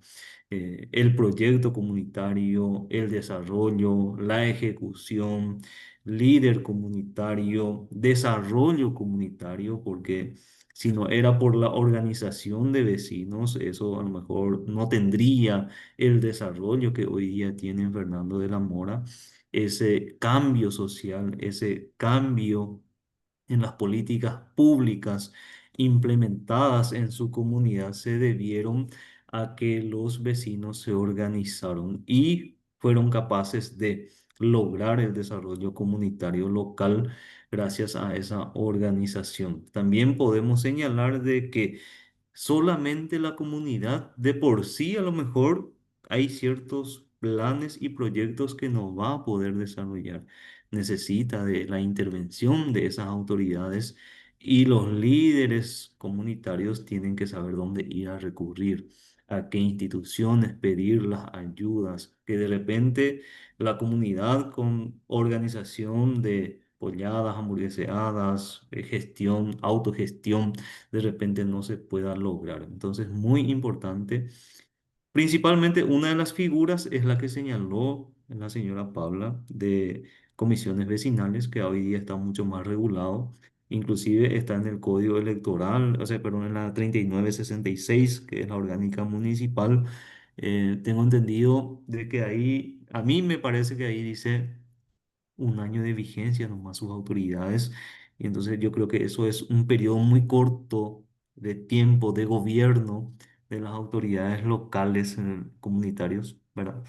El proyecto comunitario, el desarrollo, la ejecución, líder comunitario, desarrollo comunitario, porque si no era por la organización de vecinos, eso a lo mejor no tendría el desarrollo que hoy día tiene Fernando de la Mora, ese cambio social, ese cambio en las políticas públicas implementadas en su comunidad se debieron a que los vecinos se organizaron y fueron capaces de lograr el desarrollo comunitario local gracias a esa organización. También podemos señalar de que solamente la comunidad de por sí a lo mejor hay ciertos planes y proyectos que no va a poder desarrollar. Necesita de la intervención de esas autoridades y los líderes comunitarios tienen que saber dónde ir a recurrir, a qué instituciones pedir las ayudas, que de repente la comunidad con organización de polladas, hamburgueseadas, gestión, autogestión, de repente no se pueda lograr. Entonces, muy importante. Principalmente una de las figuras es la que señaló la señora Paula de comisiones vecinales, que hoy día está mucho más regulado. Inclusive está en el Código Electoral, o sea, perdón, en la 3966, que es la orgánica municipal. Tengo entendido de que ahí, a mí me parece que ahí dice un año de vigencia nomás sus autoridades. Y entonces yo creo que eso es un periodo muy corto de tiempo de gobierno de las autoridades locales, comunitarios, ¿verdad?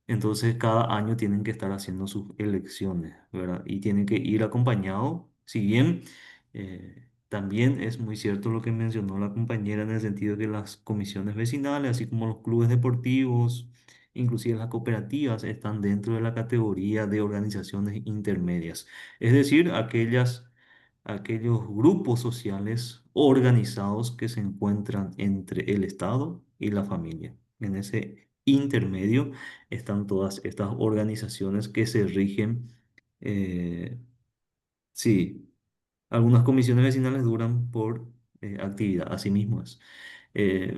Entonces cada año tienen que estar haciendo sus elecciones, ¿verdad? Y tienen que ir acompañado, si bien también es muy cierto lo que mencionó la compañera en el sentido de que las comisiones vecinales, así como los clubes deportivos, inclusive las cooperativas, están dentro de la categoría de organizaciones intermedias, es decir, aquellos grupos sociales organizados que se encuentran entre el Estado y la familia. En ese intermedio están todas estas organizaciones que se rigen, sí, algunas comisiones vecinales duran por actividad, así mismo es. Eh,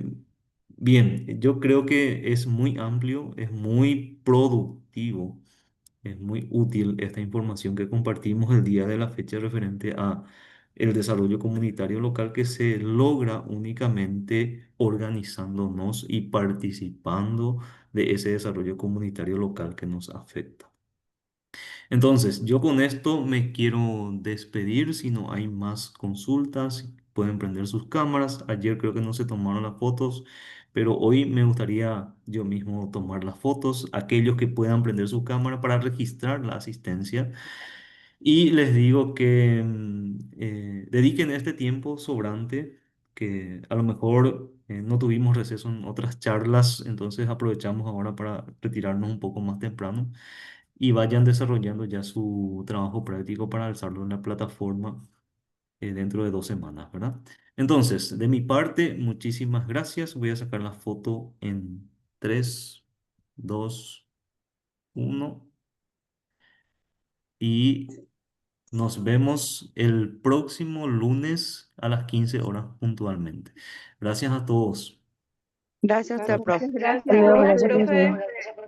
Bien, yo creo que es muy amplio, es muy productivo, es muy útil esta información que compartimos el día de la fecha referente a el desarrollo comunitario local que se logra únicamente organizándonos y participando de ese desarrollo comunitario local que nos afecta. Entonces, yo con esto me quiero despedir. Si no hay más consultas, pueden prender sus cámaras. Ayer creo que no se tomaron las fotos, pero hoy me gustaría yo mismo tomar las fotos. Aquellos que puedan prender su cámara para registrar la asistencia. Y les digo que dediquen este tiempo sobrante, que a lo mejor no tuvimos receso en otras charlas, entonces aprovechamos ahora para retirarnos un poco más temprano y vayan desarrollando ya su trabajo práctico para alzarlo en la plataforma dentro de 2 semanas, ¿verdad? Entonces, de mi parte, muchísimas gracias. Voy a sacar la foto en 3, 2, 1 y nos vemos el próximo lunes a las 15 horas puntualmente. Gracias a todos. Gracias a usted, profe. Muchas gracias, Adiós, profe. gracias, profe.